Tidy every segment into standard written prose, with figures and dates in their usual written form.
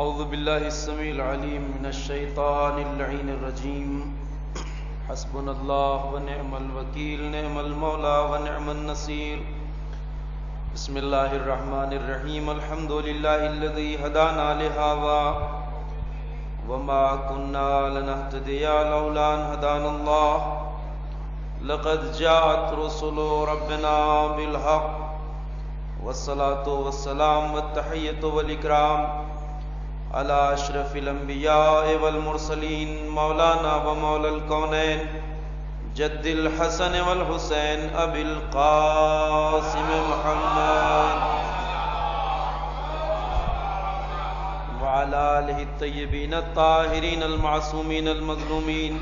اعوذ باللہ السمیع العلیم من الشیطان اللعین الرجیم حسبنا اللہ ونعم الوکیل نعم المولا ونعم النصیر بسم اللہ الرحمن الرحیم الحمد للہ الذی ہدانا لہذا وما كنا لنهتدي لولا ان هدانا الله لقد جاءت رسل ربنا بالحق والصلاة والسلام والتحیۃ والاکرام على اشرف الانبیاء والمرسلین مولانا ومولا الکونین جد الحسن والحسین ابی القاسم محمد وعلى آلہ الطیبین الطاہرین المعصومین المظلومین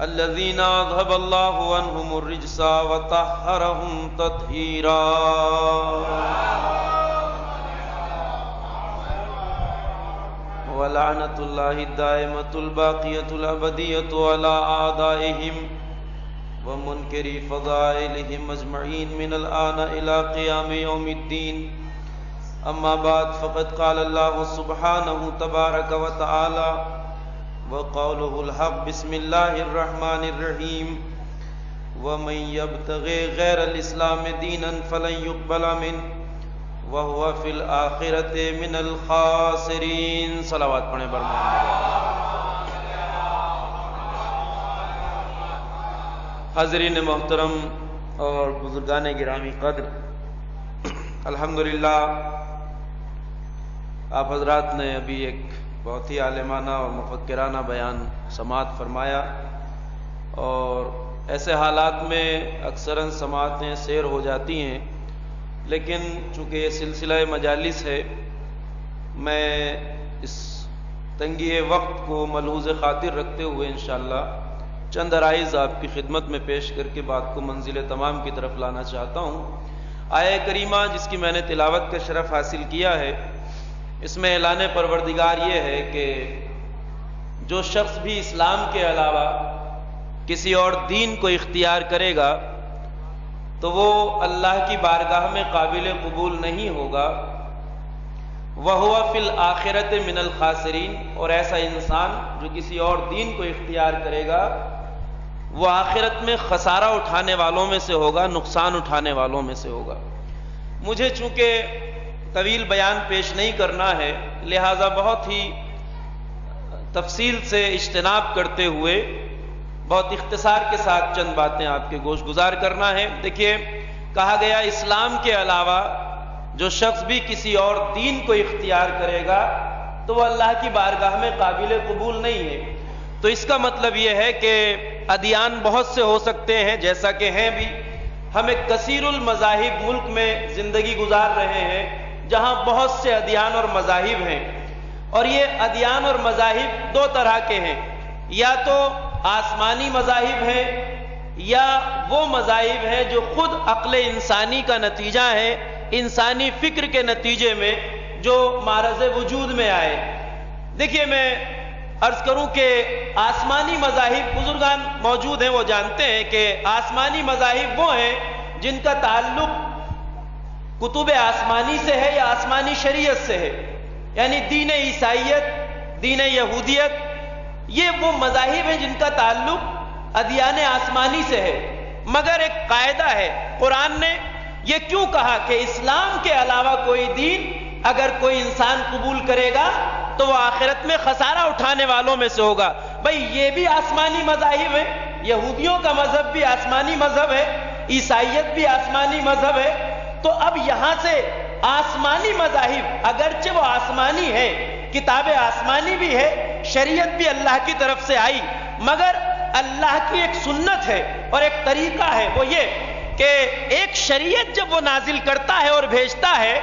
الذین اذهب اللہ عنہم الرجس وطہرہم تطہیرا ولعنۃ اللہ الدائمۃ الباقیۃ الابدیۃ علی اعدائہم ومنکری فضائلہم اجمعین من الآن الی قیام یوم الدین اما بعد فقد قال اللہ سبحانہ تبارک وتعالی وقولہ الحق بسم اللہ الرحمن الرحیم ومن یبتغ غیر الاسلام دینا فلن یقبل منہ وَهُوَ فِي الْآخِرَةِ مِنَ الْخَاسِرِينَ صلوات پڑھیں بر محمد۔ حاضرین محترم اور بزرگان گرامی قدر، الحمدللہ آپ حضرات نے ابھی ایک بہت ہی عالمانہ اور مفکرانہ بیان سماعت فرمایا، اور ایسے حالات میں اکثراً سماعتیں سیر ہو جاتی ہیں، لیکن چونکہ یہ سلسلہ مجالس ہے، میں اس تنگی وقت کو ملحوظ خاطر رکھتے ہوئے انشاءاللہ چند عرائض آپ کی خدمت میں پیش کر کے بات کو منزل تمام کی طرف لانا چاہتا ہوں۔ آیہ کریمہ جس کی میں نے تلاوت کا شرف حاصل کیا ہے، اس میں اعلان پروردگار یہ ہے کہ جو شخص بھی اسلام کے علاوہ کسی اور دین کو اختیار کرے گا تو وہ اللہ کی بارگاہ میں قابل قبول نہیں ہوگا، وَهُوَ فِي الْآخِرَةِ مِنَ الْخَاسِرِينَ، اور ایسا انسان جو کسی اور دین کو اختیار کرے گا وہ آخرت میں خسارہ اٹھانے والوں میں سے ہوگا، نقصان اٹھانے والوں میں سے ہوگا۔ مجھے چونکہ طویل بیان پیش نہیں کرنا ہے، لہٰذا بہت ہی تفصیل سے اجتناب کرتے ہوئے بہت اختصار کے ساتھ چند باتیں آپ کے گوش گزار کرنا ہے۔ دیکھیے، کہا گیا اسلام کے علاوہ جو شخص بھی کسی اور دین کو اختیار کرے گا تو وہ اللہ کی بارگاہ میں قابل قبول نہیں ہے۔ تو اس کا مطلب یہ ہے کہ ادیان بہت سے ہو سکتے ہیں، جیسا کہ ہیں بھی، ہم ایک کثیر المذاہب ملک میں زندگی گزار رہے ہیں جہاں بہت سے ادیان اور مذاہب ہیں، اور یہ ادیان اور مذاہب دو طرح کے ہیں، یا تو آسمانی مذاہب ہیں یا وہ مذاہب ہیں جو خود عقل انسانی کا نتیجہ ہے، انسانی فکر کے نتیجے میں جو معرض وجود میں آئے۔ دیکھیے، میں عرض کروں کہ آسمانی مذاہب، بزرگان موجود ہیں وہ جانتے ہیں کہ آسمانی مذاہب وہ ہیں جن کا تعلق کتب آسمانی سے ہے یا آسمانی شریعت سے ہے، یعنی دین عیسائیت، دین یہودیت، یہ وہ مذاہب ہیں جن کا تعلق ادیان آسمانی سے ہے۔ مگر ایک قاعدہ ہے، قرآن نے یہ کیوں کہا کہ اسلام کے علاوہ کوئی دین اگر کوئی انسان قبول کرے گا تو وہ آخرت میں خسارہ اٹھانے والوں میں سے ہوگا؟ بھئی یہ بھی آسمانی مذاہب ہیں، یہودیوں کا مذہب بھی آسمانی مذہب ہے، عیسائیت بھی آسمانی مذہب ہے، تو اب یہاں سے آسمانی مذاہب اگرچہ وہ آسمانی ہے، کتاب آسمانی بھی ہے، شریعت بھی اللہ کی طرف سے آئی، مگر اللہ کی ایک سنت ہے اور ایک طریقہ ہے، وہ یہ کہ ایک شریعت جب وہ نازل کرتا ہے اور بھیجتا ہے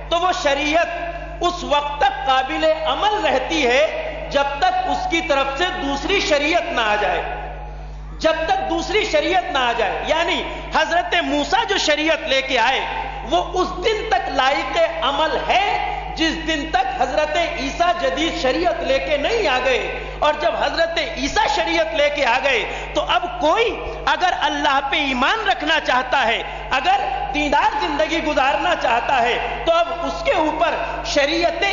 تو وہ شریعت اس وقت تک قابل عمل رہتی ہے جب تک اس کی طرف سے دوسری شریعت نہ آ جائے، جب تک دوسری شریعت نہ آ جائے۔ یعنی حضرت موسیٰ جو شریعت لے کے آئے وہ اس دن تک لائق عمل ہے جس دن تک حضرت عیسیٰ جدید شریعت لے کے نہیں آ گئے، اور جب حضرت عیسیٰ شریعت لے کے آ گئے تو اب کوئی اگر اللہ پہ ایمان رکھنا چاہتا ہے، اگر دیندار زندگی گزارنا چاہتا ہے، تو اب اس کے اوپر شریعت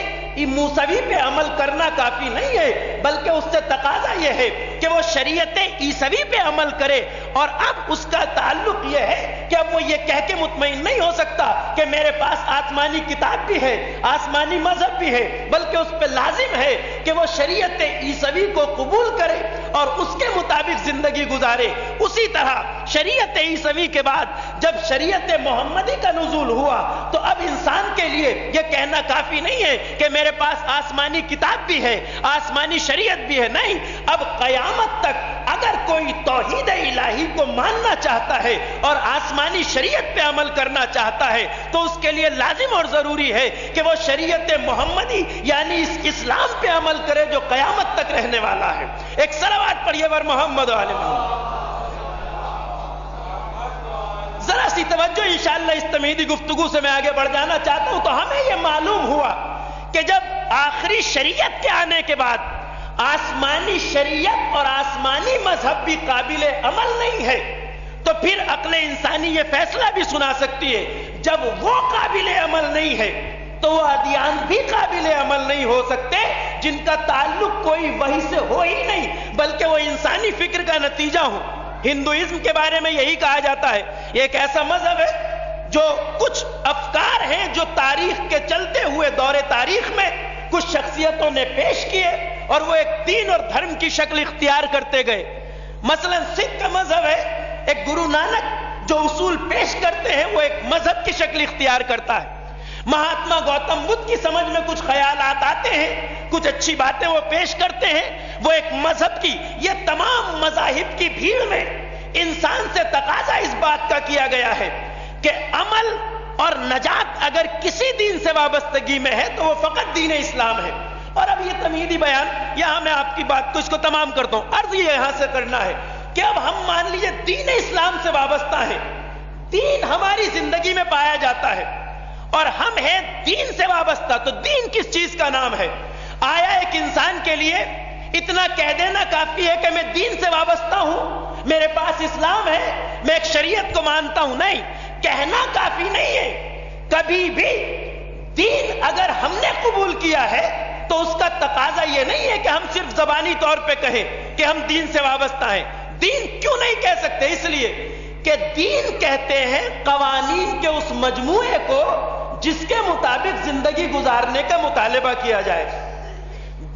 موسوی پہ عمل کرنا کافی نہیں ہے، بلکہ اس سے تقاضا یہ ہے کہ وہ شریعت عیسوی پہ عمل کرے۔ اور اب اس کا تعلق یہ ہے کہ اب وہ یہ کہہ کے مطمئن نہیں ہو سکتا کہ میرے پاس آسمانی کتاب بھی ہے، آسمانی مذہب بھی ہے، بلکہ اس پہ لازم ہے کہ وہ شریعت عیسوی کو قبول کرے اور اس کے مطابق زندگی گزارے۔ اسی طرح شریعت عیسوی کے بعد جب شریعت محمدی کا نزول ہوا تو اب انسان کے لیے یہ کہنا کافی نہیں ہے کہ میرے پاس آسمانی کتاب بھی ہے، آسمانی شریعت بھی ہے۔ نہیں، اب قیامت تک اگر کوئی توحید الہی کو ماننا چاہتا ہے اور آسمانی شریعت پہ عمل کرنا چاہتا ہے تو اس کے لیے لازم اور ضروری ہے کہ وہ شریعت محمدی یعنی اس اسلام پہ عمل کرے جو قیامت تک رہنے والا ہے۔ ایک صلوات پڑھیے بر محمد و آل محمد۔ ذرا سی توجہ انشاءاللہ اس تمہیدی گفتگو سے میں آگے بڑھ جانا چاہتا ہوں۔ تو ہمیں یہ معلوم ہوا کہ جب آخری شریعت کے آنے کے بعد آسمانی شریعت اور آسمانی مذہب بھی قابل عمل نہیں ہے تو پھر عقل انسانی یہ فیصلہ بھی سنا سکتی ہے جب وہ قابل عمل نہیں ہے تو وہ ادیان بھی قابل عمل نہیں ہو سکتے جن کا تعلق کوئی وحی سے ہو ہی نہیں بلکہ وہ انسانی فکر کا نتیجہ ہو۔ ہندوازم کے بارے میں یہی کہا جاتا ہے، یہ ایک ایسا مذہب ہے جو کچھ افکار ہیں جو تاریخ کے چلتے ہوئے دور تاریخ میں کچھ شخصیتوں نے پیش کیے اور وہ ایک دین اور دھرم کی شکل اختیار کرتے گئے۔ مثلا سکھ کا مذہب ہے، ایک گرو نانک جو اصول پیش کرتے ہیں وہ ایک مذہب کی شکل اختیار کرتا ہے۔ مہاتما گوتم بدھ کی سمجھ میں کچھ خیالات آتے ہیں، کچھ اچھی باتیں وہ پیش کرتے ہیں، وہ ایک مذہب کی۔ یہ تمام مذاہب کی بھیڑ میں انسان سے تقاضا اس بات کا کیا گیا ہے کہ عمل اور نجات اگر کسی دین سے وابستگی میں ہے تو وہ فقط دین اسلام ہے۔ اور اب یہ تمہیدی بیان یہاں میں آپ کی بات کو اس کو تمام کرتا ہوں۔ عرض یہ یہاں سے کرنا ہے کہ اب ہم مان لیجئے دین اسلام سے وابستہ ہیں، دین ہماری زندگی میں پایا جاتا ہے اور ہم ہیں دین سے وابستہ، تو دین کس چیز کا نام ہے؟ آیا ایک انسان کے لیے اتنا کہہ دینا کافی ہے کہ میں دین سے وابستہ ہوں، میرے پاس اسلام ہے، میں ایک شریعت کو مانتا ہوں؟ نہیں، کہنا کافی نہیں ہے۔ کبھی بھی دین اگر ہم نے قبول کیا ہے تو اس کا تقاضا یہ نہیں ہے کہ ہم صرف زبانی طور پہ کہیں کہ ہم دین سے وابستہ ہیں۔ دین کیوں نہیں کہہ سکتے؟ اس لیے کہ دین کہتے ہیں قوانین کے اس مجموعے کو جس کے مطابق زندگی گزارنے کا مطالبہ کیا جائے۔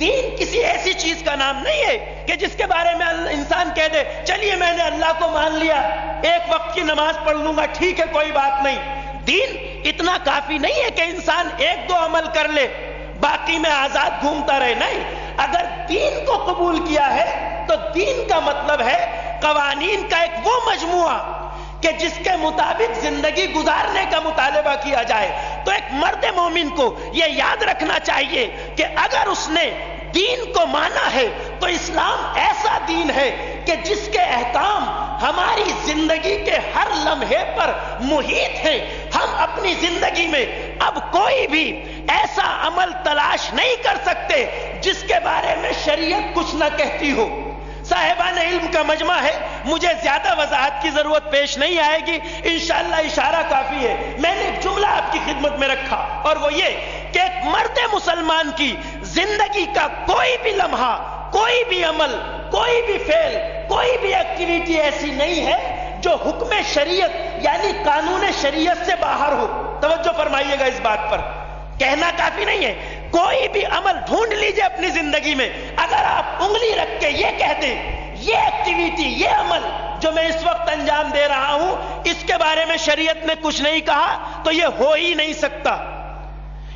دین کسی ایسی چیز کا نام نہیں ہے کہ جس کے بارے میں انسان کہہ دے چلیے میں نے اللہ کو مان لیا، ایک وقت کی نماز پڑھ لوں گا، ٹھیک ہے کوئی بات نہیں۔ دین اتنا کافی نہیں ہے کہ انسان ایک دو عمل کر لے باقی میں آزاد گھومتا رہے۔ نہیں، اگر دین کو قبول کیا ہے تو دین کا مطلب ہے قوانین کا ایک وہ مجموعہ کہ جس کے مطابق زندگی گزارنے کا مطالبہ کیا جائے۔ تو ایک مرد مومن کو یہ یاد رکھنا چاہیے کہ اگر اس نے دین کو مانا ہے تو اسلام ایسا دین ہے کہ جس کے احکام ہماری زندگی کے ہر لمحے پر محیط ہیں۔ ہم اپنی زندگی میں اب کوئی بھی ایسا عمل تلاش نہیں کر سکتے جس کے بارے میں شریعت کچھ نہ کہتی ہو۔ صاحبان علم کا مجمع ہے، مجھے زیادہ وضاحت کی ضرورت پیش نہیں آئے گی، انشاءاللہ اشارہ کافی ہے۔ میں نے ایک جملہ آپ کی خدمت میں رکھا اور وہ یہ کہ ایک مرد مسلمان کی زندگی کا کوئی بھی لمحہ، کوئی بھی عمل، کوئی بھی فعل، کوئی بھی ایکٹیویٹی ایسی نہیں ہے جو حکم شریعت یعنی قانون شریعت سے باہر ہو۔ توجہ فرمائیے گا اس بات پر، کہنا کافی نہیں ہے۔ کوئی بھی عمل ڈھونڈ لیجئے اپنی زندگی میں، اگر آپ انگلی رکھ کے یہ کہہ دیں یہ ایکٹیویٹی، یہ عمل جو میں اس وقت انجام دے رہا ہوں اس کے بارے میں شریعت نے کچھ نہیں کہا تو یہ ہو ہی نہیں سکتا،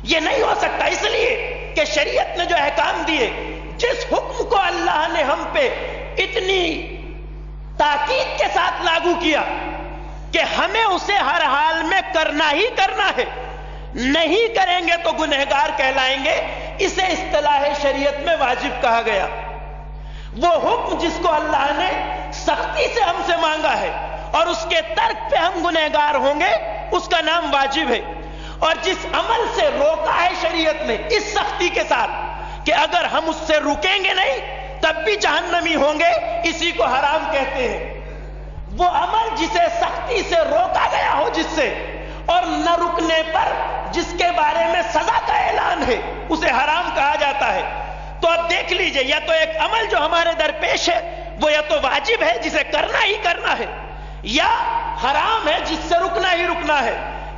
یہ نہیں ہو سکتا۔ اس لیے کہ شریعت نے جو احکام دیے، جس حکم کو اللہ نے ہم پہ اتنی تاکید کے ساتھ لاگو کیا کہ ہمیں اسے ہر حال میں کرنا ہی کرنا ہے، نہیں کریں گے تو گنہگار کہلائیں گے، اسے اصطلاح شریعت میں واجب کہا گیا۔ وہ حکم جس کو اللہ نے سختی سے ہم سے مانگا ہے اور اس کے ترک پہ ہم گنہگار ہوں گے اس کا نام واجب ہے، اور جس عمل سے روکا ہے شریعت نے اس سختی کے ساتھ کہ اگر ہم اس سے رکیں گے نہیں تب بھی جہنمی ہوں گے، اسی کو حرام کہتے ہیں۔ وہ عمل جسے سختی سے روکا گیا ہو جس سے، اور نہ رکنے پر جس کے بارے میں سزا کا اعلان ہے اسے حرام کہا جاتا ہے. تو اب دیکھ لیجئے، یا تو ایک عمل جو ہمارے درپیش ہے وہ یا تو واجب ہے جسے کرنا ہی کرنا ہے، یا حرام ہے جس سے رکنا ہی رکنا ہے.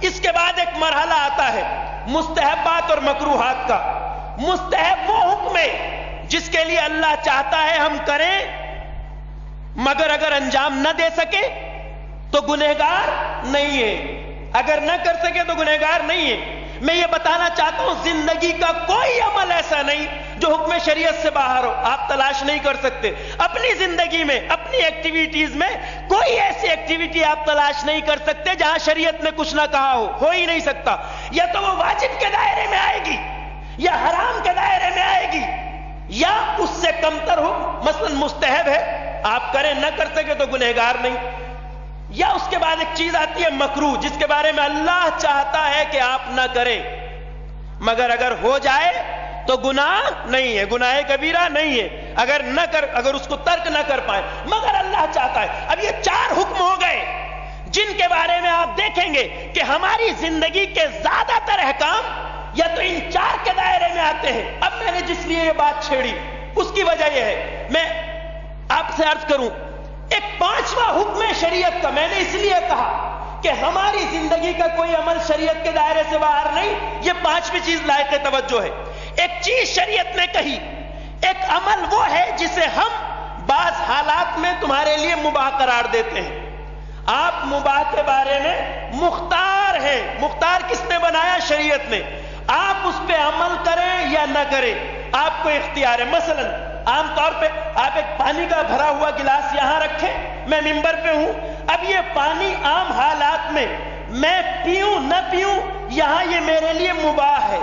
اس کے بعد ایک مرحلہ آتا ہے مستحبات اور مکروہات کا. مستحب وہ حکم ہے جس کے لیے اللہ چاہتا ہے ہم کریں، مگر اگر انجام نہ دے سکے تو گنہگار نہیں ہے، اگر نہ کر سکے تو گنہگار نہیں ہے. میں یہ بتانا چاہتا ہوں زندگی کا کوئی عمل ایسا نہیں جو حکم شریعت سے باہر ہو. آپ تلاش نہیں کر سکتے اپنی زندگی میں، اپنی ایکٹیویٹیز میں کوئی ایسی ایکٹیویٹی آپ تلاش نہیں کر سکتے جہاں شریعت نے کچھ نہ کہا ہو ہی نہیں سکتا. یا تو وہ واجب کے دائرے میں آئے گی، یا حرام کے دائرے میں آئے گی، یا اس سے کمتر ہو. مثلا مستحب ہے، آپ کریں، نہ کر سکے تو گنہگار نہیں. یا اس کے بعد ایک چیز آتی ہے مکروہ، جس کے بارے میں اللہ چاہتا ہے کہ آپ نہ کریں، مگر اگر ہو جائے تو گناہ نہیں ہے، گناہ کبیرہ نہیں ہے اگر اس کو ترک نہ کر پائے، مگر اللہ چاہتا ہے. اب یہ 4 حکم ہو گئے جن کے بارے میں آپ دیکھیں گے کہ ہماری زندگی کے زیادہ تر احکام یا تو ان 4 کے دائرے میں آتے ہیں. اب میں نے جس لیے یہ بات چھیڑی اس کی وجہ یہ ہے، میں آپ سے عرض کروں، ایک 5واں حکم شریعت کا میں نے اس لیے کہا کہ ہماری زندگی کا کوئی عمل شریعت کے دائرے سے باہر نہیں. یہ 5ویں چیز لائق توجہ ہے. ایک چیز شریعت نے کہی، ایک عمل وہ ہے جسے ہم بعض حالات میں تمہارے لیے مباح قرار دیتے ہیں. آپ مباح کے بارے میں مختار ہیں. مختار کس نے بنایا؟ شریعت نے. آپ اس پہ عمل کریں یا نہ کریں آپ کو اختیار ہے. مثلا عام طور پہ آپ ایک پانی کا بھرا ہوا گلاس یہاں رکھیں، میں ممبر پہ ہوں، اب یہ پانی عام حالات میں میں پیوں نہ پیوں یہاں یہ میرے لیے مباح ہے،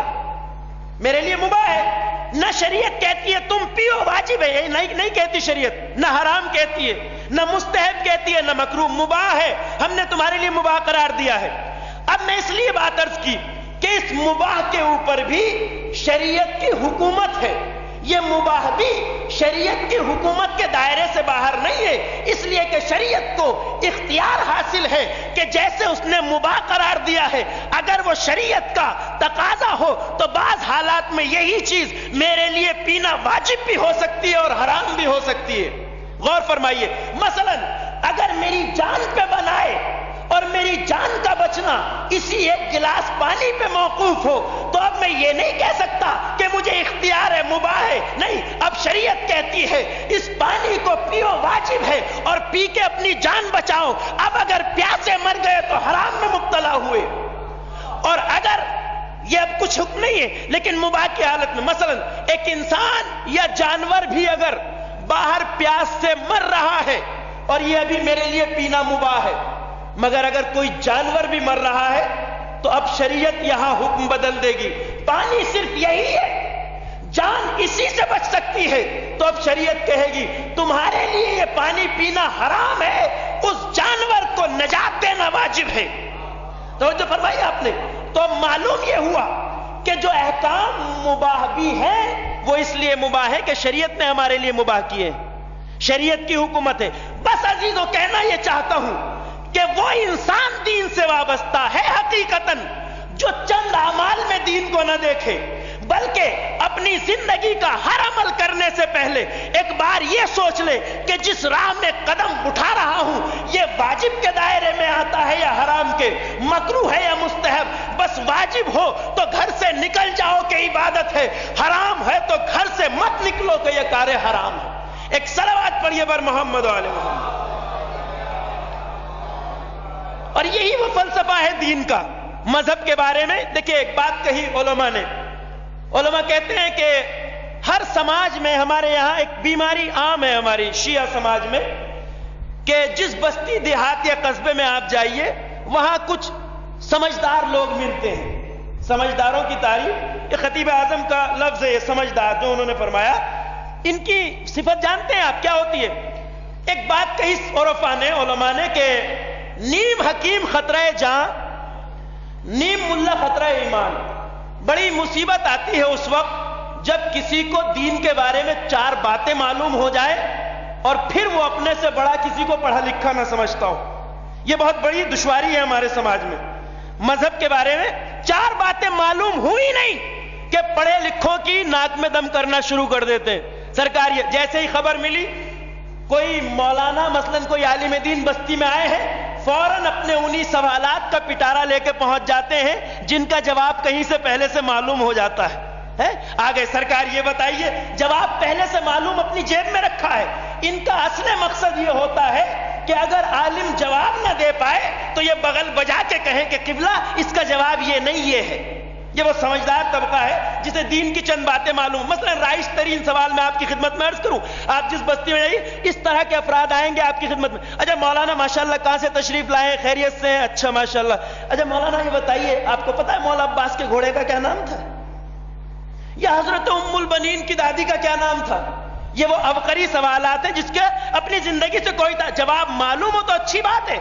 میرے لیے مباح ہے. نہ شریعت کہتی ہے تم پیو واجب ہے، یہ نہیں کہتی شریعت، نہ حرام کہتی ہے، نہ مستحب کہتی ہے، نہ مکروہ، مباح ہے، ہم نے تمہارے لیے مباح قرار دیا ہے. اب میں اس لیے بات عرض کی کہ اس مباح کے اوپر بھی شریعت کی حکومت ہے. یہ مباح بھی شریعت کی حکومت کے دائرے سے باہر نہیں ہے، اس لیے کہ شریعت کو اختیار حاصل ہے کہ جیسے اس نے مباح قرار دیا ہے، اگر وہ شریعت کا تقاضا ہو تو بعض حالات میں یہی چیز میرے لیے پینا واجب بھی ہو سکتی ہے اور حرام بھی ہو سکتی ہے. غور فرمائیے، مثلا اگر میری جان پہ بنائے اور میری جان کا بچنا اسی ایک گلاس پانی پہ موقوف ہو تو اب میں یہ نہیں کہہ سکتا کہ مجھے اختیار ہے، مباح ہے. نہیں، اب شریعت کہتی ہے اس پانی کو پیو واجب ہے اور پی کے اپنی جان بچاؤ. اب اگر پیاسے مر گئے تو حرام میں مبتلا ہوئے. اور اگر یہ اب کچھ حکم نہیں ہے لیکن مباح کی حالت میں، مثلا ایک انسان یا جانور بھی اگر باہر پیاس سے مر رہا ہے اور یہ ابھی میرے لیے پینا مباح ہے، مگر اگر کوئی جانور بھی مر رہا ہے تو اب شریعت یہاں حکم بدل دے گی. پانی صرف یہی ہے، جان اسی سے بچ سکتی ہے، تو اب شریعت کہے گی تمہارے لیے یہ پانی پینا حرام ہے، اس جانور کو نجات دینا واجب ہے. توجہ فرمائی آپ نے. تو معلوم یہ ہوا کہ جو احکام مباح بھی ہیں وہ اس لیے مباح ہے کہ شریعت نے ہمارے لیے مباح کیے، شریعت کی حکومت ہے. بس عزیزو، کہنا یہ چاہتا ہوں کہ وہ انسان دین سے وابستہ ہے حقیقتاً جو چند اعمال میں دین کو نہ دیکھے، بلکہ اپنی زندگی کا ہر عمل کرنے سے پہلے ایک بار یہ سوچ لے کہ جس راہ میں قدم اٹھا رہا ہوں یہ واجب کے دائرے میں آتا ہے یا حرام کے، مکروہ ہے یا مستحب. بس واجب ہو تو گھر سے نکل جاؤ کہ عبادت ہے، حرام ہے تو گھر سے مت نکلو کہ یہ کار حرام ہے. ایک صلوات پڑھیے بر محمد و آل محمد. اور یہی وہ فلسفہ ہے دین کا. مذہب کے بارے میں دیکھیں، ایک بات کہی علماء نے. علماء کہتے ہیں کہ ہر سماج میں، ہمارے یہاں ایک بیماری عام ہے ہماری شیعہ سماج میں، کہ جس بستی دیہات یا قصبے میں آپ جائیے وہاں کچھ سمجھدار لوگ ملتے ہیں. سمجھداروں کی تعریف، یہ خطیب اعظم کا لفظ ہے، یہ سمجھدار جو انہوں نے فرمایا. ان کی صفت جانتے ہیں آپ کیا ہوتی ہے؟ ایک بات کہی عرفاء نے، علماء نے، کہ نیم حکیم خطرہ جاں، نیم ملا خطرہ ایمان. بڑی مصیبت آتی ہے اس وقت جب کسی کو دین کے بارے میں 4 باتیں معلوم ہو جائے اور پھر وہ اپنے سے بڑا کسی کو پڑھا لکھا نہ سمجھتا ہو. یہ بہت بڑی دشواری ہے ہمارے سماج میں. مذہب کے بارے میں 4 باتیں معلوم ہوئی نہیں کہ پڑھے لکھوں کی ناک میں دم کرنا شروع کر دیتے ہیں. سرکار یہ جیسے ہی خبر ملی کوئی مولانا مثلاً کوئی عالم دین بستی میں آئے ہیں، فوراً اپنے انہی سوالات کا پٹارا لے کے پہنچ جاتے ہیں جن کا جواب کہیں سے پہلے سے معلوم ہو جاتا ہے. آگے سرکار یہ بتائیے، جواب پہلے سے معلوم اپنی جیب میں رکھا ہے. ان کا اصل مقصد یہ ہوتا ہے کہ اگر عالم جواب نہ دے پائے تو یہ بغل بجا کے کہیں کہ قبلہ اس کا جواب یہ نہیں یہ ہے. یہ وہ سمجھدار طبقہ ہے جسے دین کی چند باتیں معلوم. مثلا رائج ترین سوال میں آپ کی خدمت میں عرض کروں، آپ جس بستی میں جائیے اس طرح کے افراد آئیں گے آپ کی خدمت میں. اچھا مولانا ماشاءاللہ کہاں سے تشریف لائے ہیں؟ خیریت سے ہیں؟ اچھا ماشاءاللہ. اچھا مولانا یہ بتائیے آپ کو پتا ہے مولا عباس کے گھوڑے کا کیا نام تھا؟ یا حضرت ام البنین کی دادی کا کیا نام تھا؟ یہ وہ عبقری سوالات ہیں جس کے اپنی زندگی سے کوئی جواب معلوم ہو تو اچھی بات ہے،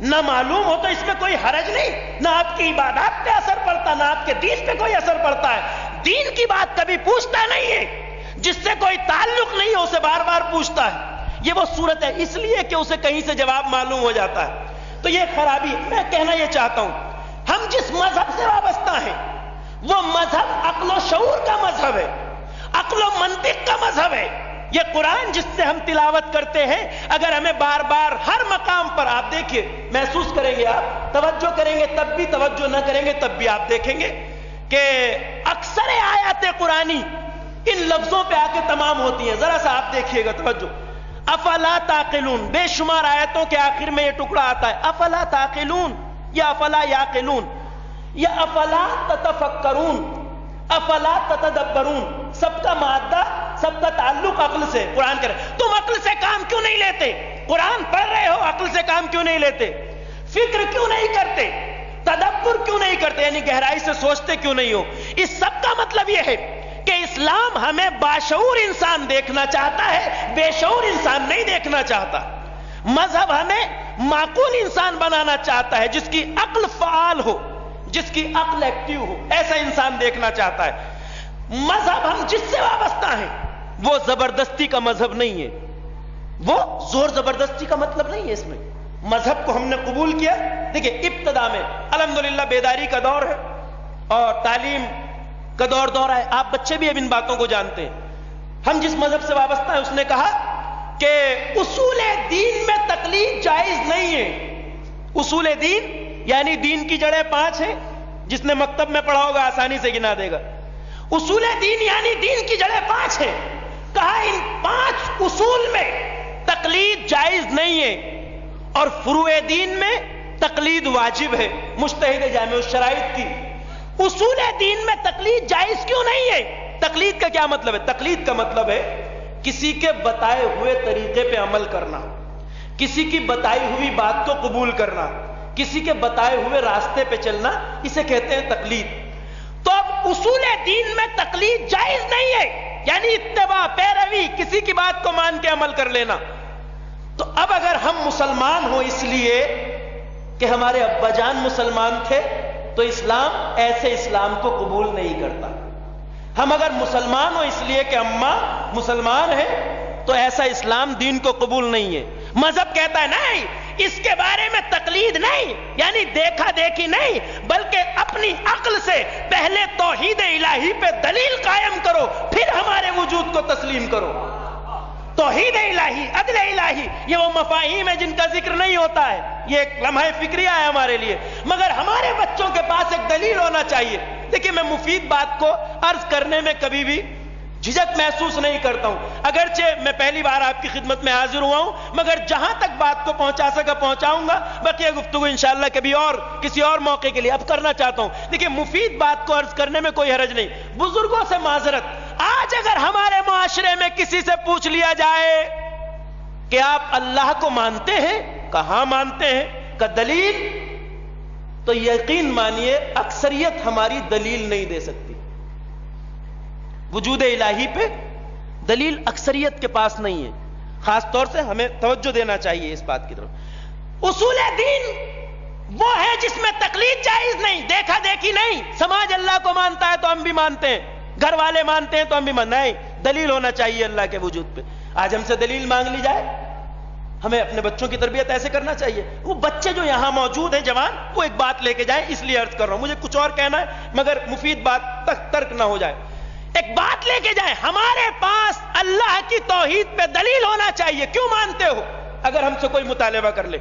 نہ معلوم ہو تو اس میں کوئی حرج نہیں. نہ آپ کی عبادات پہ اثر پڑتا، نہ آپ کے دین پہ کوئی اثر پڑتا ہے. دین کی بات کبھی پوچھتا نہیں ہے، جس سے کوئی تعلق نہیں ہو اسے بار بار پوچھتا ہے. یہ وہ صورت ہے اس لیے کہ اسے کہیں سے جواب معلوم ہو جاتا ہے. تو یہ خرابی ہے. میں کہنا یہ چاہتا ہوں ہم جس مذہب سے وابستہ ہیں وہ مذہب عقل و شعور کا مذہب ہے، عقل و منطق کا مذہب ہے. یہ قرآن جس سے ہم تلاوت کرتے ہیں اگر ہمیں بار بار ہر مقام پر آپ دیکھیے محسوس کریں گے، آپ توجہ کریں گے تب بھی، توجہ نہ کریں گے تب بھی آپ دیکھیں گے کہ اکثر آیات قرآنی ان لفظوں پہ آ کے تمام ہوتی ہیں. ذرا سا آپ دیکھیے گا توجہ. افلا تعقلون، بے شمار آیتوں کے آخر میں یہ ٹکڑا آتا ہے افلا تعقلون یا افلا یعقلون یا افلا تتفکرون، افلا تتدبرون. سب کا مادہ، سب کا تعلق عقل سے. قرآن کہہ رہے تم عقل سے کام کیوں نہیں لیتے؟ قرآن پڑھ رہے ہو عقل سے کام کیوں نہیں لیتے؟ فکر کیوں نہیں کرتے؟ تدبر کیوں نہیں کرتے؟ یعنی گہرائی سے سوچتے کیوں نہیں ہو؟ اس سب کا مطلب یہ ہے کہ اسلام ہمیں باشعور انسان دیکھنا چاہتا ہے، بے شعور انسان نہیں دیکھنا چاہتا. مذہب ہمیں معقول انسان بنانا چاہتا ہے، جس کی عقل فعال ہو، جس کی عقل ایکٹیو ہو، ایسا انسان دیکھنا چاہتا ہے. مذہب ہم جس سے وابستہ ہیں وہ زبردستی کا مذہب نہیں ہے، وہ زور زبردستی کا مطلب نہیں ہے. اس میں مذہب کو ہم نے قبول کیا. دیکھیں ابتدا میں الحمدللہ بیداری کا دور ہے اور تعلیم کا دور ہے. آپ بچے بھی اب ان باتوں کو جانتے ہیں. ہم جس مذہب سے وابستہ ہیں اس نے کہا کہ اصول دین میں تقلید جائز نہیں ہے. اصول دین یعنی دین کی جڑیں 5 ہیں، جس نے مکتب میں پڑھا ہوگا آسانی سے گنا دے گا. اصول دین یعنی دین کی جڑیں 5 ہیں. کہا ان 5 اصول میں تقلید جائز نہیں ہے اور فروع دین میں تقلید واجب ہے. مجتہد جامع الشرائط کی. اصول دین میں تقلید جائز کیوں نہیں ہے؟ تقلید کا کیا مطلب ہے؟ تقلید کا مطلب ہے کسی کے بتائے ہوئے طریقے پہ عمل کرنا، کسی کی بتائی ہوئی بات کو قبول کرنا، کسی کے بتائے ہوئے راستے پہ چلنا، اسے کہتے ہیں تقلید. تو اب اصول دین میں تقلید جائز نہیں ہے، یعنی اتباع، پیروی، کسی کی بات کو مان کے عمل کر لینا. تو اب اگر ہم مسلمان ہوں اس لیے کہ ہمارے ابا جان مسلمان تھے تو اسلام ایسے اسلام کو قبول نہیں کرتا. ہم اگر مسلمان ہوں اس لیے کہ اماں مسلمان ہے تو ایسا اسلام دین کو قبول نہیں ہے. مذہب کہتا ہے نہیں، اس کے بارے میں تقلید نہیں، یعنی دیکھا دیکھی نہیں، بلکہ اپنی عقل سے پہلے توحید الہی پہ دلیل قائم کرو، پھر ہمارے وجود کو تسلیم کرو. توحید الہی، عدل الہی، یہ وہ مفاہیم ہیں جن کا ذکر نہیں ہوتا ہے. یہ ایک لمحہ فکریہ ہے ہمارے لیے، مگر ہمارے بچوں کے پاس ایک دلیل ہونا چاہیے. دیکھیں میں مفید بات کو عرض کرنے میں کبھی بھی جھجک محسوس نہیں کرتا ہوں، اگرچہ میں پہلی بار آپ کی خدمت میں حاضر ہوا ہوں، مگر جہاں تک بات کو پہنچا سکا پہنچاؤں گا. بقیہ گفتگو انشاءاللہ کبھی اور کسی اور موقع کے لیے اب کرنا چاہتا ہوں. دیکھیں مفید بات کو عرض کرنے میں کوئی حرج نہیں. بزرگوں سے معذرت، آج اگر ہمارے معاشرے میں کسی سے پوچھ لیا جائے کہ آپ اللہ کو مانتے ہیں؟ کہاں مانتے ہیں؟ کا دلیل، تو یقین مانیے اکثریت ہماری دلیل نہیں دے سکتی. وجود الہی پہ دلیل اکثریت کے پاس نہیں ہے. خاص طور سے ہمیں توجہ دینا چاہیے اس بات کی طرف. اصول دین وہ ہے جس میں تقلید جائز نہیں، دیکھا دیکھی نہیں. سماج اللہ کو مانتا ہے تو ہم بھی مانتے ہیں، گھر والے مانتے ہیں تو ہم بھی مانتے ہیں. دلیل ہونا چاہیے اللہ کے وجود پہ. آج ہم سے دلیل مانگ لی جائے، ہمیں اپنے بچوں کی تربیت ایسے کرنا چاہیے. وہ بچے جو یہاں موجود ہیں جوان, وہ ایک بات لے کے جائیں, اس لیے عرض کر رہا ہوں, مجھے کچھ اور کہنا ہے مگر مفید بات تک ترک نہ ہو جائے. ایک بات لے کے جائیں, ہمارے پاس اللہ کی توحید پہ دلیل ہونا چاہیے. کیوں مانتے ہو؟ اگر ہم سے کوئی مطالبہ کر لے.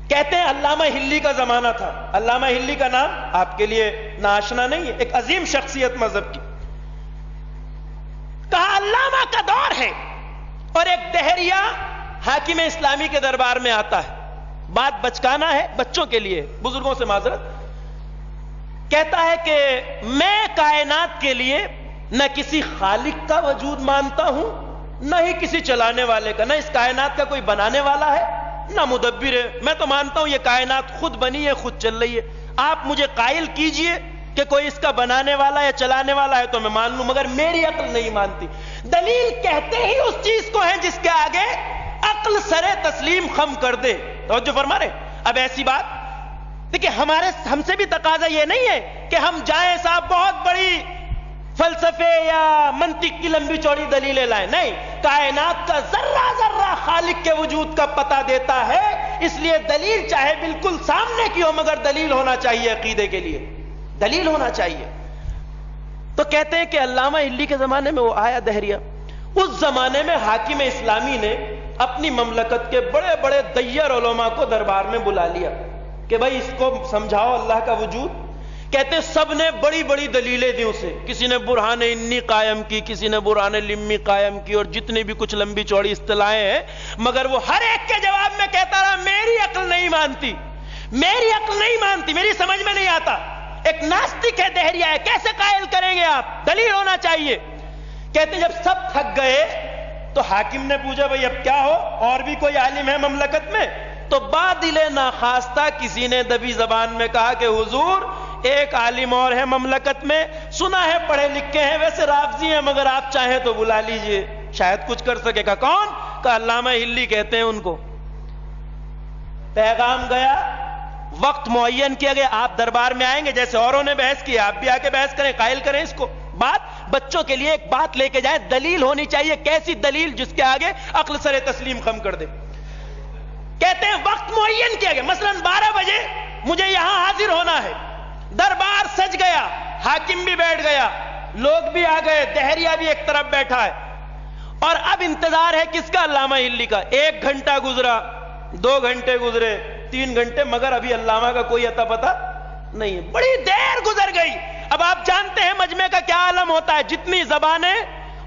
کہتے ہیں علامہ ہلی کا زمانہ تھا. علامہ ہلی کا نام آپ کے لیے ناشنا نہیں ہے, ایک عظیم شخصیت مذہب کی. کہا علامہ کا دور ہے اور ایک دہریہ حاکم اسلامی کے دربار میں آتا ہے. بات بچکانا ہے, بچوں کے لیے, بزرگوں سے معذرت. کہتا ہے کہ میں کائنات کے لیے نہ کسی خالق کا وجود مانتا ہوں نہ ہی کسی چلانے والے کا. نہ اس کائنات کا کوئی بنانے والا ہے نہ مدبر ہے. میں تو مانتا ہوں یہ کائنات خود بنی ہے, خود چل رہی ہے. آپ مجھے قائل کیجئے کہ کوئی اس کا بنانے والا یا چلانے والا ہے تو میں مان لوں, مگر میری عقل نہیں مانتی. دلیل کہتے ہی اس چیز کو ہے جس کے آگے عقل سرے تسلیم خم کر دے. توجہ فرما رہے. اب ایسی بات دیکھیں, ہم سے بھی تقاضا یہ نہیں ہے کہ ہم جائیں صاحب بہت بڑی فلسفے یا منطق کی لمبی چوڑی دلیلیں لائیں. نہیں, کائنات کا ذرہ ذرہ خالق کے وجود کا پتہ دیتا ہے, اس لیے دلیل چاہے بالکل سامنے کی ہو مگر دلیل ہونا چاہیے عقیدے کے لیے, دلیل ہونا چاہیے. تو کہتے ہیں کہ علامہ ہلی کے زمانے میں وہ آیا دہریہ. اس زمانے میں حاکم اسلامی نے اپنی مملکت کے بڑے بڑے دیّر علماء کو دربار میں بلا لیا کہ بھائی اس کو سمجھاؤ اللہ کا وجود. کہتے ہیں سب نے بڑی بڑی دلیلیں دی اسے. کسی نے برہان انی قائم کی, کسی نے برہان لمی قائم کی, اور جتنی بھی کچھ لمبی چوڑی اصطلاحیں ہیں, مگر وہ ہر ایک کے جواب میں کہتا رہا میری عقل نہیں مانتی, میری عقل نہیں مانتی, میری سمجھ میں نہیں آتا. ایک ناستک ہے, دہریہ ہے, کیسے قائل کریں گے آپ؟ دلیل ہونا چاہیے. کہتے ہیں جب سب تھک گئے تو حاکم نے پوچھا بھائی اب کیا ہو, اور بھی کوئی عالم ہے مملکت میں؟ تو بادل ناخواستہ کسی نے دبی زبان میں کہا کہ حضور ایک عالم اور ہے مملکت میں, سنا ہے پڑھے لکھے ہیں, ویسے رافضی ہیں, مگر آپ چاہیں تو بلا لیجئے, شاید کچھ کر سکے. کہا کون؟ کہا علامہ ہلی کہتے ہیں ان کو. پیغام گیا, وقت معین کیا گیا, آپ دربار میں آئیں گے, جیسے اوروں نے بحث کی آپ بھی آ کے بحث کریں, قائل کریں اس کو. بات بچوں کے لیے ایک بات لے کے جائیں, دلیل ہونی چاہیے. کیسی دلیل جس کے آگے عقل سر تسلیم خم کر دے. کہتے ہیں وقت معین کیا گیا, مثلا 12 بجے مجھے یہاں حاضر ہونا ہے. دربار سج گیا, حاکم بھی بیٹھ گیا, لوگ بھی آ گئے, دہریہ بھی ایک طرف بیٹھا ہے, اور اب انتظار ہے کس کا؟ علامہ ہلی کا. 1 گھنٹہ گزرا, 2 گھنٹے گزرے, 3 گھنٹے, مگر ابھی علامہ کا کوئی عطا پتہ نہیں ہے. بڑی دیر گزر گئی. اب آپ جانتے ہیں مجمع کا کیا عالم ہوتا ہے, جتنی زبانیں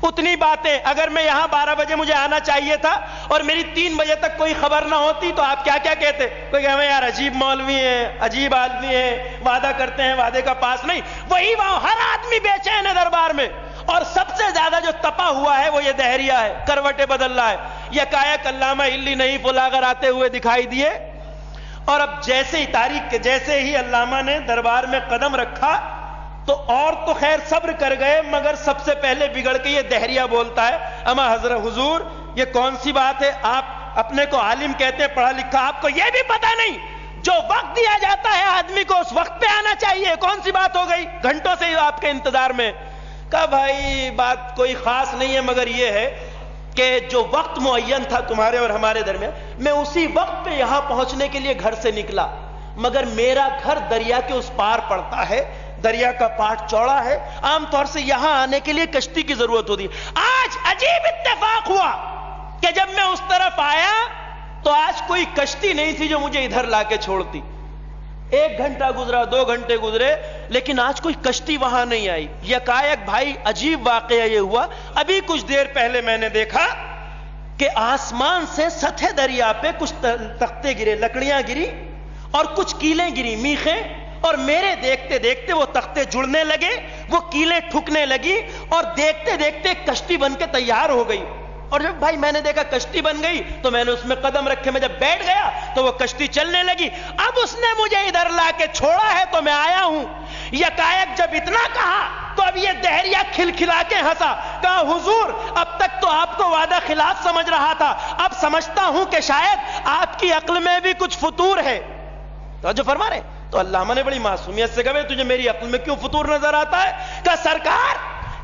اتنی باتیں. اگر میں یہاں 12 بجے مجھے آنا چاہیے تھا اور میری 3 بجے تک کوئی خبر نہ ہوتی تو آپ کیا کیا کہتے؟ کوئی کہ ہمیں یار عجیب مولوی ہیں, عجیب آدمی ہیں, وعدہ کرتے ہیں وعدے کا پاس نہیں. وہی وہاں ہر آدمی بے چین ہے دربار میں, اور سب سے زیادہ جو تپا ہوا ہے وہ یہ دہریہ ہے, کروٹیں بدل رہا ہے. یکایک علامہ ہلی نہیں پلاگر آتے ہوئے دکھائی دیے, اور اب جیسے ہی تاریخ کے جیسے ہی علامہ نے دربار میں قدم رکھا تو اور تو خیر صبر کر گئے, مگر سب سے پہلے بگڑ کے یہ دہریہ بولتا ہے, اما حضرت حضور یہ کون سی بات ہے, آپ اپنے کو عالم کہتے ہیں, پڑھا لکھا, آپ کو یہ بھی پتہ نہیں جو وقت دیا جاتا ہے آدمی کو اس وقت پہ آنا چاہیے, کون سی بات ہو گئی, گھنٹوں سے آپ کے انتظار میں. کہا بھائی بات کوئی خاص نہیں ہے, مگر یہ ہے کہ جو وقت معین تھا تمہارے اور ہمارے درمیان, میں اسی وقت پہ یہاں پہنچنے کے لیے گھر سے نکلا, مگر میرا گھر دریا کے اس پار پڑتا ہے, دریا کا پاٹ چوڑا ہے, عام طور سے یہاں آنے کے لیے کشتی کی ضرورت ہوتی ہے. آج عجیب اتفاق ہوا کہ جب میں اس طرف آیا تو آج کوئی کشتی نہیں تھی جو مجھے ادھر لا کے چھوڑتی. 1 گھنٹہ گزرا, 2 گھنٹے گزرے, لیکن آج کوئی کشتی وہاں نہیں آئی. یکایک بھائی عجیب واقعہ یہ ہوا, ابھی کچھ دیر پہلے میں نے دیکھا کہ آسمان سے سطح دریا پہ کچھ تختے گرے, لکڑیاں گری اور کچھ کیلیں گری, میخیں, اور میرے دیکھتے دیکھتے وہ تختے جڑنے لگے, وہ کیلیں ٹھکنے لگی, اور دیکھتے دیکھتے کشتی بن کے تیار ہو گئی. اور جب بھائی میں نے دیکھا کشتی بن گئی تو میں نے اس میں قدم رکھے, میں جب بیٹھ گیا تو وہ کشتی چلنے لگی. اب اس نے مجھے ادھر لا کے چھوڑا ہے تو میں آیا ہوں. یکایک جب اتنا کہا تو اب یہ دہریہ کھلکھلا کے ہنسا, کہا حضور اب تک تو آپ کو وعدہ خلاف سمجھ رہا تھا, اب سمجھتا ہوں کہ شاید آپ کی عقل میں بھی کچھ فطور ہے. تو جو فرما رہے, تو علامہ نے بڑی معصومیت سے کہا تجھے میری عقل میں کیوں فطور نظر آتا ہے؟ کہ سرکار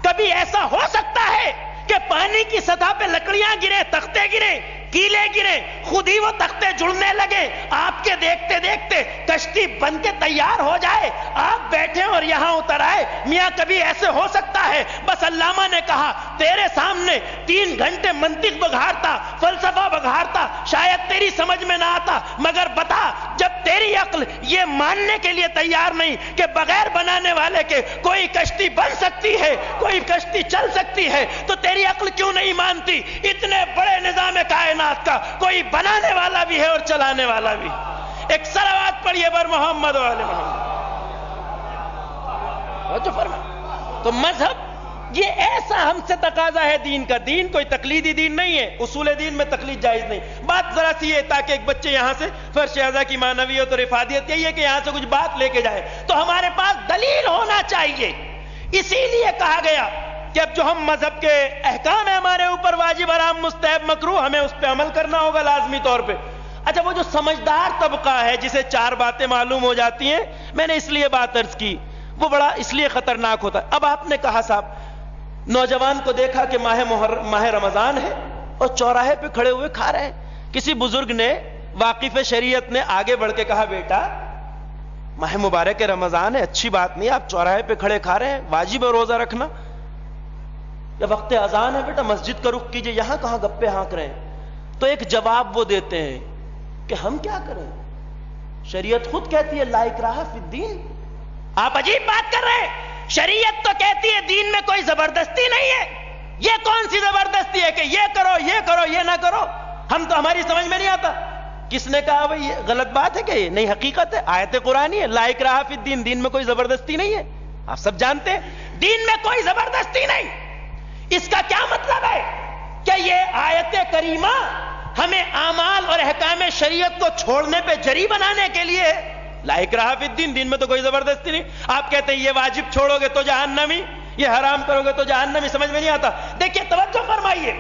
کبھی ایسا ہو سکتا ہے کہ پانی کی سطح پہ لکڑیاں گرے, تختے گرے, کیلے گرے، خود ہی وہ تختے جڑنے لگے، آپ کے دیکھتے دیکھتے کشتی بن کے تیار ہو جائے، آپ بیٹھے اور یہاں اتر آئے۔ میاں کبھی ایسے ہو سکتا ہے؟ بس علامہ نے کہا تیرے سامنے 3 گھنٹے منطق بگھارتا، فلسفہ بگھارتا، شاید تیری سمجھ میں نہ آتا، مگر بتا جب تیری عقل یہ ماننے کے لیے تیار نہیں کہ بغیر بنانے والے کے کوئی کشتی بن سکتی ہے، کوئی کشتی چل سکتی ہے، تو تیری عقل کیوں نہیں مانتی اتنے بڑے نظام کائنات کا کوئی بنانے والا بھی ہے اور چلانے والا بھی؟ ایک صلوات پڑھیے بر محمد و آل محمد۔ تو مذہب یہ ایسا ہم سے تقاضا ہے دین کا، دین کوئی تقلیدی دین نہیں ہے، اصول دین میں تقلید جائز نہیں۔ بات ذرا سی ہے تاکہ ایک بچے یہاں سے فرش اعضا کی معنویت اور افادیت یہی ہے کہ یہاں سے کچھ بات لے کے جائے تو ہمارے پاس دلیل ہونا چاہیے۔ اسی لیے کہا گیا کہ اب جو ہم مذہب کے احکام ہیں ہمارے اوپر واجب، حرام، مستحب، مکروہ، ہمیں اس پہ عمل کرنا ہوگا لازمی طور پہ۔ اچھا وہ جو سمجھدار طبقہ ہے جسے 4 باتیں معلوم ہو جاتی ہیں، میں نے اس لیے بات عرض کی، وہ بڑا اس لیے خطرناک ہوتا ہے۔ اب آپ نے کہا صاحب نوجوان کو دیکھا کہ ماہ رمضان ہے اور چوراہے پہ کھڑے ہوئے کھا رہے ہیں، کسی بزرگ نے واقف شریعت نے آگے بڑھ کے کہا بیٹا ماہ مبارک رمضان ہے، اچھی بات نہیں، آپ چوراہے پہ کھڑے کھا رہے ہیں، واجب ہے روزہ رکھنا، یا وقت اذان ہے بیٹا مسجد کا رخ کیجئے، یہاں کہاں گپے ہانک رہے ہیں؟ تو ایک جواب وہ دیتے ہیں کہ ہم کیا کریں، شریعت خود کہتی ہے لا اکراہ فی الدین۔ آپ عجیب بات کر رہے ہیں، شریعت تو کہتی ہے دین میں کوئی زبردستی نہیں ہے، یہ کون سی زبردستی ہے کہ یہ کرو یہ نہ کرو؟ ہم تو ہماری سمجھ میں نہیں آتا۔ کس نے کہا بھئی یہ غلط بات ہے کہ یہ نہیں حقیقت ہے، آیت قرآنی ہے لا اکراہ فی الدین، دین میں کوئی زبردستی نہیں ہے، آپ سب جانتے ہیں دین میں کوئی زبردستی نہیں۔ اس کا کیا مطلب ہے کہ یہ آیت کریمہ ہمیں اعمال اور احکام شریعت کو چھوڑنے پہ جری بنانے کے لیے ہے؟ لا اکراہ فی الدین، دین میں تو کوئی زبردستی نہیں۔ آپ کہتے ہیں یہ واجب چھوڑو گے تو جہنمی، یہ حرام کرو گے تو جہنمی، سمجھ میں نہیں آتا۔ دیکھیے توجہ فرمائیے،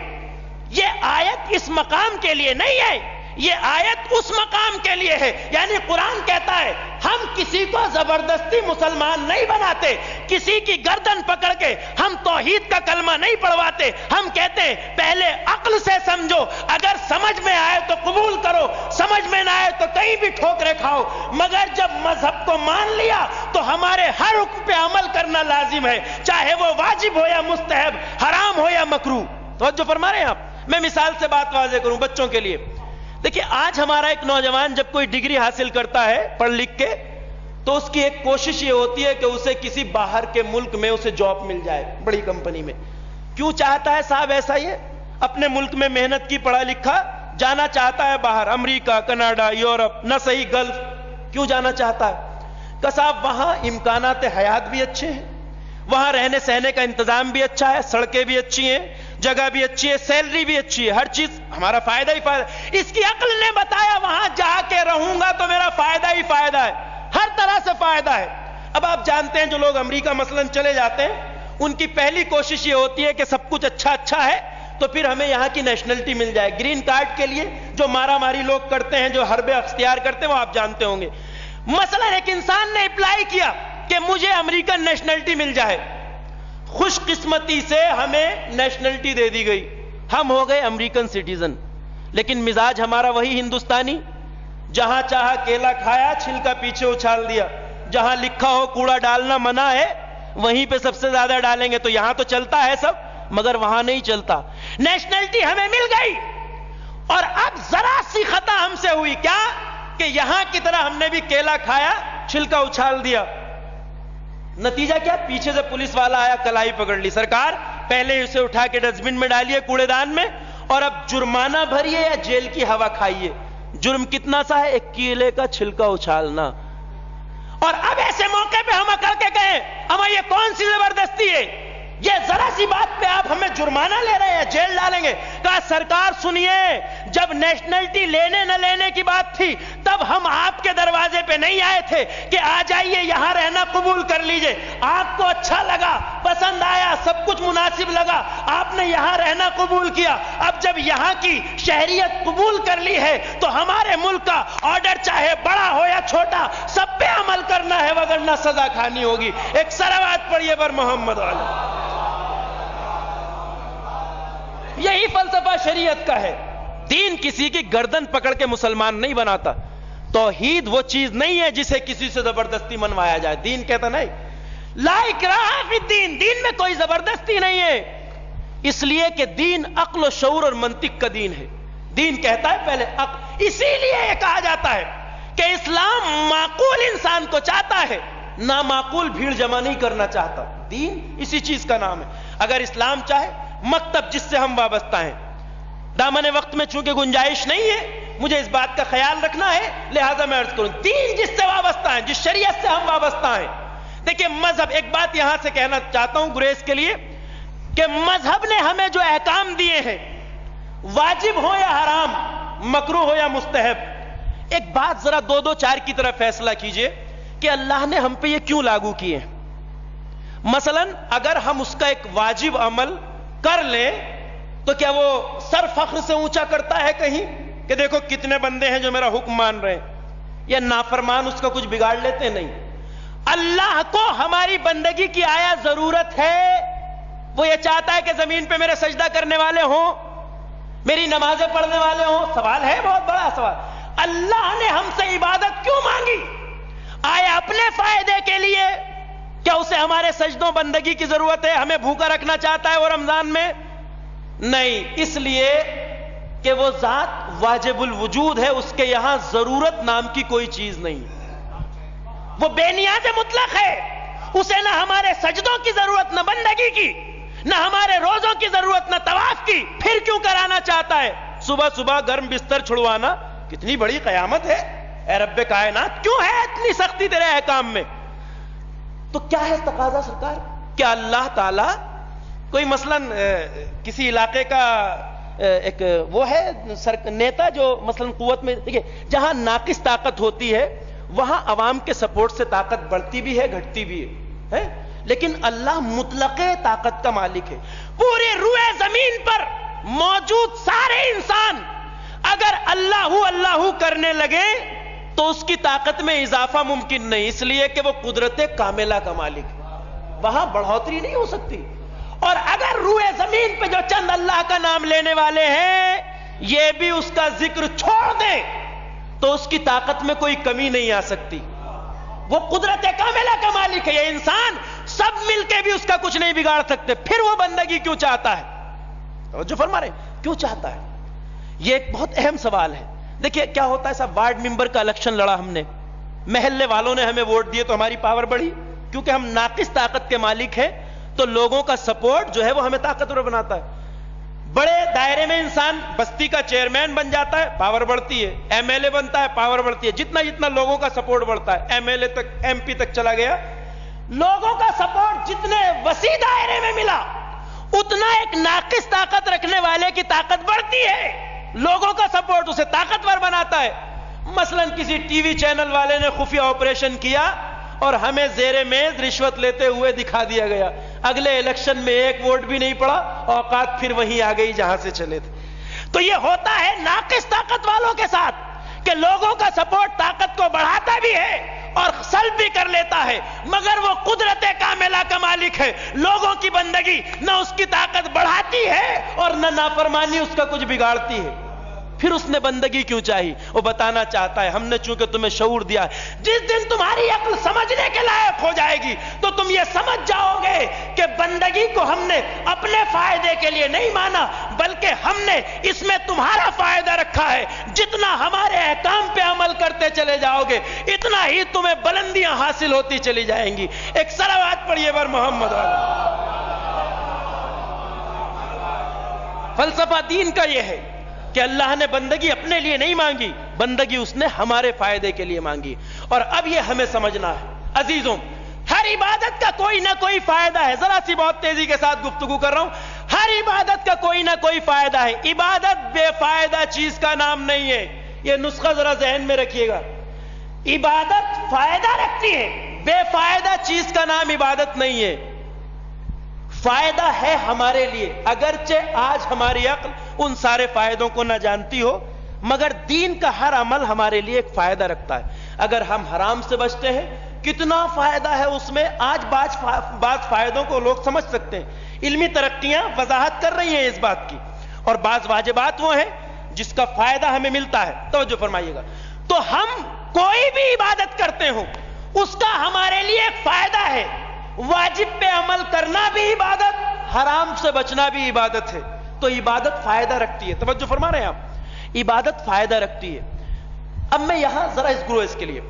یہ آیت اس مقام کے لیے نہیں ہے، یہ آیت اس مقام کے لیے ہے۔ یعنی قرآن کہتا ہے ہم کسی کو زبردستی مسلمان نہیں بناتے، کسی کی گردن پکڑ کے ہم توحید کا کلمہ نہیں پڑھواتے، ہم کہتے ہیں پہلے عقل سے سمجھو، اگر سمجھ میں آئے تو قبول کرو، سمجھ میں نہ آئے تو کہیں بھی ٹھوکرے کھاؤ، مگر جب مذہب کو مان لیا تو ہمارے ہر حکم پہ عمل کرنا لازم ہے، چاہے وہ واجب ہو یا مستحب، حرام ہو یا مکروہ۔ توجہ فرما رہے ہیں آپ؟ میں مثال سے بات واضح کروں بچوں کے لیے۔ دیکھیے آج ہمارا ایک نوجوان جب کوئی ڈگری حاصل کرتا ہے پڑھ لکھ کے، تو اس کی ایک کوشش یہ ہوتی ہے کہ اسے کسی باہر کے ملک میں اسے جاب مل جائے، بڑی کمپنی میں۔ کیوں چاہتا ہے صاحب ایسا؟ یہ اپنے ملک میں محنت کی، پڑھا لکھا، جانا چاہتا ہے باہر، امریکہ، کینیڈا، یورپ، نہ صحیح گلف۔ کیوں جانا چاہتا ہے؟ کہ صاحب وہاں امکانات حیات بھی اچھے ہیں، وہاں رہنے سہنے کا انتظام بھی اچھا ہے، سڑکیں بھی اچھی ہیں، جگہ بھی اچھی ہے، سیلری بھی اچھی ہے، ہر چیز ہمارا فائدہ ہی فائدہ۔ اس کی عقل نے بتایا وہاں جا کے رہوں گا تو میرا فائدہ ہی فائدہ ہے، ہر طرح سے فائدہ ہے۔ اب آپ جانتے ہیں جو لوگ امریکہ مثلا چلے جاتے ہیں، ان کی پہلی کوشش یہ ہوتی ہے کہ سب کچھ اچھا ہے تو پھر ہمیں یہاں کی نیشنلٹی مل جائے۔ گرین کارڈ کے لیے جو مارا ماری لوگ کرتے ہیں، جو حربے اختیار کرتے ہیں، وہ آپ جانتے ہوں گے۔ مثلا ایک انسان نے اپلائی کیا کہ مجھے امریکن نیشنلٹی مل جائے، خوش قسمتی سے ہمیں نیشنلٹی دے دی گئی، ہم ہو گئے امریکن سٹیزن، لیکن مزاج ہمارا وہی ہندوستانی، جہاں چاہا کیلا کھایا، چھلکا پیچھے اچھال دیا، جہاں لکھا ہو کوڑا ڈالنا منع ہے وہیں پہ سب سے زیادہ ڈالیں گے۔ تو یہاں تو چلتا ہے سب، مگر وہاں نہیں چلتا۔ نیشنلٹی ہمیں مل گئی، اور اب ذرا سی خطا ہم سے ہوئی، کیا کہ یہاں کی طرح ہم نے بھی کیلا کھایا، چھلکا اچھال دیا۔ نتیجہ کیا؟ پیچھے سے پولیس والا آیا، کلائی پکڑ لی، سرکار پہلے اسے اٹھا کے ڈسٹ بن میں ڈالیے، کوڑے دان میں، اور اب جرمانہ بھریے یا جیل کی ہوا کھائیے۔ جرم کتنا سا ہے؟ ایک کیلے کا چھلکا اچھالنا۔ اور اب ایسے موقع پہ ہم اکڑ کے کہیں اما یہ کون سی زبردستی ہے؟ یہ ذرا سی بات پہ آپ ہمیں جرمانہ لے رہے ہیں، جیل ڈالیں گے۔ کہا سرکار سنیے، جب نیشنلٹی لینے نہ لینے کی بات تھی تب ہم آپ کے دروازے پہ نہیں آئے تھے کہ آ جائیے یہاں رہنا قبول کر لیجئے۔ آپ کو اچھا لگا، پسند آیا، سب کچھ مناسب لگا، آپ نے یہاں رہنا قبول کیا۔ اب جب یہاں کی شہریت قبول کر لی ہے تو ہمارے ملک کا آرڈر چاہے بڑا ہو یا چھوٹا سب پہ عمل کرنا ہے، وگرنہ سزا کھانی ہوگی۔ ایک صلوات پڑھیے بر محمد علیہ۔ یہی فلسفہ شریعت کا ہے۔ دین کسی کی گردن پکڑ کے مسلمان نہیں بناتا. توحید وہ چیز نہیں ہے جسے کسی سے زبردستی منوایا جائے. دین کہتا نہیں لا اکراہ فی الدین، دین میں کوئی زبردستی نہیں ہے، اس لیے کہ دین عقل و شعور اور منطق کا دین ہے. دین کہتا ہے پہلے عقل. اسی لیے یہ کہا جاتا ہے کہ اسلام معقول انسان کو چاہتا ہے، نامعقول بھیڑ جمع نہیں کرنا چاہتا. دین اسی چیز کا نام ہے. اگر اسلام چاہے مکتب جس سے ہم وابستہ ہیں، دامن وقت میں چونکہ گنجائش نہیں ہے، مجھے اس بات کا خیال رکھنا ہے، لہذا میں عرض کروں دین جس سے وابستہ ہیں، جس شریعت سے ہم وابستہ ہیں. دیکھیں مذہب، ایک بات یہاں سے کہنا چاہتا ہوں گریز کے لیے کہ مذہب نے ہمیں جو احکام دیے ہیں، واجب ہو یا حرام، مکروہ ہو یا مستحب، ایک بات ذرا دو دو چار کی طرف فیصلہ کیجئے کہ اللہ نے ہم پہ یہ کیوں لاگو کیے. مثلا اگر ہم اس کا ایک واجب عمل کر لیں تو کیا وہ سر فخر سے اونچا کرتا ہے کہیں کہ دیکھو کتنے بندے ہیں جو میرا حکم مان رہے ہیں، یا نافرمان اس کا کچھ بگاڑ لیتے؟ نہیں. اللہ کو ہماری بندگی کی آیا ضرورت ہے؟ وہ یہ چاہتا ہے کہ زمین پہ میرے سجدہ کرنے والے ہوں، میری نمازیں پڑھنے والے ہوں؟ سوال ہے، بہت بڑا سوال. اللہ نے ہم سے عبادت کیوں مانگی؟ آیا اپنے فائدے کے لیے؟ کیا اسے ہمارے سجدوں بندگی کی ضرورت ہے؟ ہمیں بھوکا رکھنا چاہتا ہے وہ رمضان میں؟ نہیں، اس لیے کہ وہ ذات واجب الوجود ہے، اس کے یہاں ضرورت نام کی کوئی چیز نہیں. وہ بے نیاز مطلق ہے، اسے نہ ہمارے سجدوں کی ضرورت، نہ بندگی کی، نہ ہمارے روزوں کی ضرورت، نہ طواف کی. پھر کیوں کرانا چاہتا ہے؟ صبح صبح گرم بستر چھڑوانا کتنی بڑی قیامت ہے. اے رب کائنات، کیوں ہے اتنی سختی تیرے احکام میں؟ تو کیا ہے تقاضا سرکار؟ کیا اللہ تعالی کوئی مثلا کسی علاقے کا ایک وہ ہے نیتا جو مثلا قوت میں، دیکھیے جہاں ناقص طاقت ہوتی ہے وہاں عوام کے سپورٹ سے طاقت بڑھتی بھی ہے گھٹتی بھی ہے، لیکن اللہ مطلق طاقت کا مالک ہے. پورے روئے زمین پر موجود سارے انسان اگر اللہ کرنے لگے تو اس کی طاقت میں اضافہ ممکن نہیں، اس لیے کہ وہ قدرت کاملہ کا مالک ہے، وہاں بڑھوتری نہیں ہو سکتی. اور اگر روئے زمین پہ جو چند اللہ کا نام لینے والے ہیں یہ بھی اس کا ذکر چھوڑ دیں تو اس کی طاقت میں کوئی کمی نہیں آ سکتی. وہ قدرت کاملہ کا مالک ہے. یہ انسان سب مل کے بھی اس کا کچھ نہیں بگاڑ سکتے. پھر وہ بندگی کیوں چاہتا ہے؟ توجہ فرما رہے ہیں، کیوں چاہتا ہے؟ یہ ایک بہت اہم سوال ہے. دیکھیے کیا ہوتا ہے صاحب، وارڈ ممبر کا الیکشن لڑا ہم نے، محلے والوں نے ہمیں ووٹ دیے تو ہماری پاور بڑھی، کیونکہ ہم ناقص طاقت کے مالک ہیں تو لوگوں کا سپورٹ جو ہے وہ ہمیں طاقتور بناتا ہے. بڑے دائرے میں انسان بستی کا چیئرمین بن جاتا ہے، پاور بڑھتی ہے. ایم ایل اے بنتا ہے، پاور بڑھتی ہے. جتنا جتنا لوگوں کا سپورٹ بڑھتا ہے، ایم ایل اے تک، ایم پی تک چلا گیا، لوگوں کا سپورٹ جتنے وسیع دائرے میں ملا اتنا ایک ناقص طاقت رکھنے والے کی طاقت بڑھتی ہے. لوگوں کا سپورٹ اسے طاقتور بناتا ہے. مثلا کسی ٹی وی چینل والے نے خفیہ آپریشن کیا اور ہمیں زیر میز رشوت لیتے ہوئے دکھا دیا گیا، اگلے الیکشن میں ایک ووٹ بھی نہیں پڑا، اوقات پھر وہیں آ گئی جہاں سے چلے تھے. تو یہ ہوتا ہے ناقص طاقت والوں کے ساتھ کہ لوگوں کا سپورٹ طاقت کو بڑھاتا بھی ہے اور سلب بھی کر لیتا ہے، مگر وہ قدرت کاملہ کا مالک ہے. لوگوں کی بندگی نہ اس کی طاقت بڑھاتی ہے اور نہ نافرمانی اس کا کچھ بگاڑتی ہے. پھر اس نے بندگی کیوں چاہی؟ وہ بتانا چاہتا ہے ہم نے چونکہ تمہیں شعور دیا ہے، جس دن تمہاری عقل سمجھنے کے لائق ہو جائے گی تو تم یہ سمجھ جاؤ گے کہ بندگی کو ہم نے اپنے فائدے کے لیے نہیں مانا، بلکہ ہم نے اس میں تمہارا فائدہ رکھا ہے. جتنا ہمارے احکام پہ عمل کرتے چلے جاؤ گے اتنا ہی تمہیں بلندیاں حاصل ہوتی چلی جائیں گی. ایک صلوات پڑھیے بر محمد. فلسفہ دین کا یہ ہے کہ اللہ نے بندگی اپنے لیے نہیں مانگی، بندگی اس نے ہمارے فائدے کے لیے مانگی. اور اب یہ ہمیں سمجھنا ہے عزیزوں، ہر عبادت کا کوئی نہ کوئی فائدہ ہے. ذرا سی بہت تیزی کے ساتھ گفتگو کر رہا ہوں. ہر عبادت کا کوئی نہ کوئی فائدہ ہے. عبادت بے فائدہ چیز کا نام نہیں ہے. یہ نسخہ ذرا ذہن میں رکھیے گا. عبادت فائدہ رکھتی ہے، بے فائدہ چیز کا نام عبادت نہیں ہے. فائدہ ہے ہمارے لیے، اگرچہ آج ہماری عقل ان سارے فائدوں کو نہ جانتی ہو، مگر دین کا ہر عمل ہمارے لیے ایک فائدہ رکھتا ہے. اگر ہم حرام سے بچتے ہیں کتنا فائدہ ہے اس میں. آج بعض فائدوں کو لوگ سمجھ سکتے ہیں، علمی ترقیاں وضاحت کر رہی ہیں اس بات کی. اور بعض واجبات وہ ہیں جس کا فائدہ ہمیں ملتا ہے. توجہ فرمائیے گا. تو ہم کوئی بھی عبادت کرتے ہوں اس کا ہمارے لیے ایک فائدہ ہے. واجب پہ عمل کرنا بھی عبادت, حرام سے بچنا بھی عبادت ہے. تو عبادت فائدہ رکھتی ہے. توجہ فرما رہے ہیں آپ, عبادت فائدہ رکھتی ہے. اب میں یہاں ذرا اس گروہ کے لیے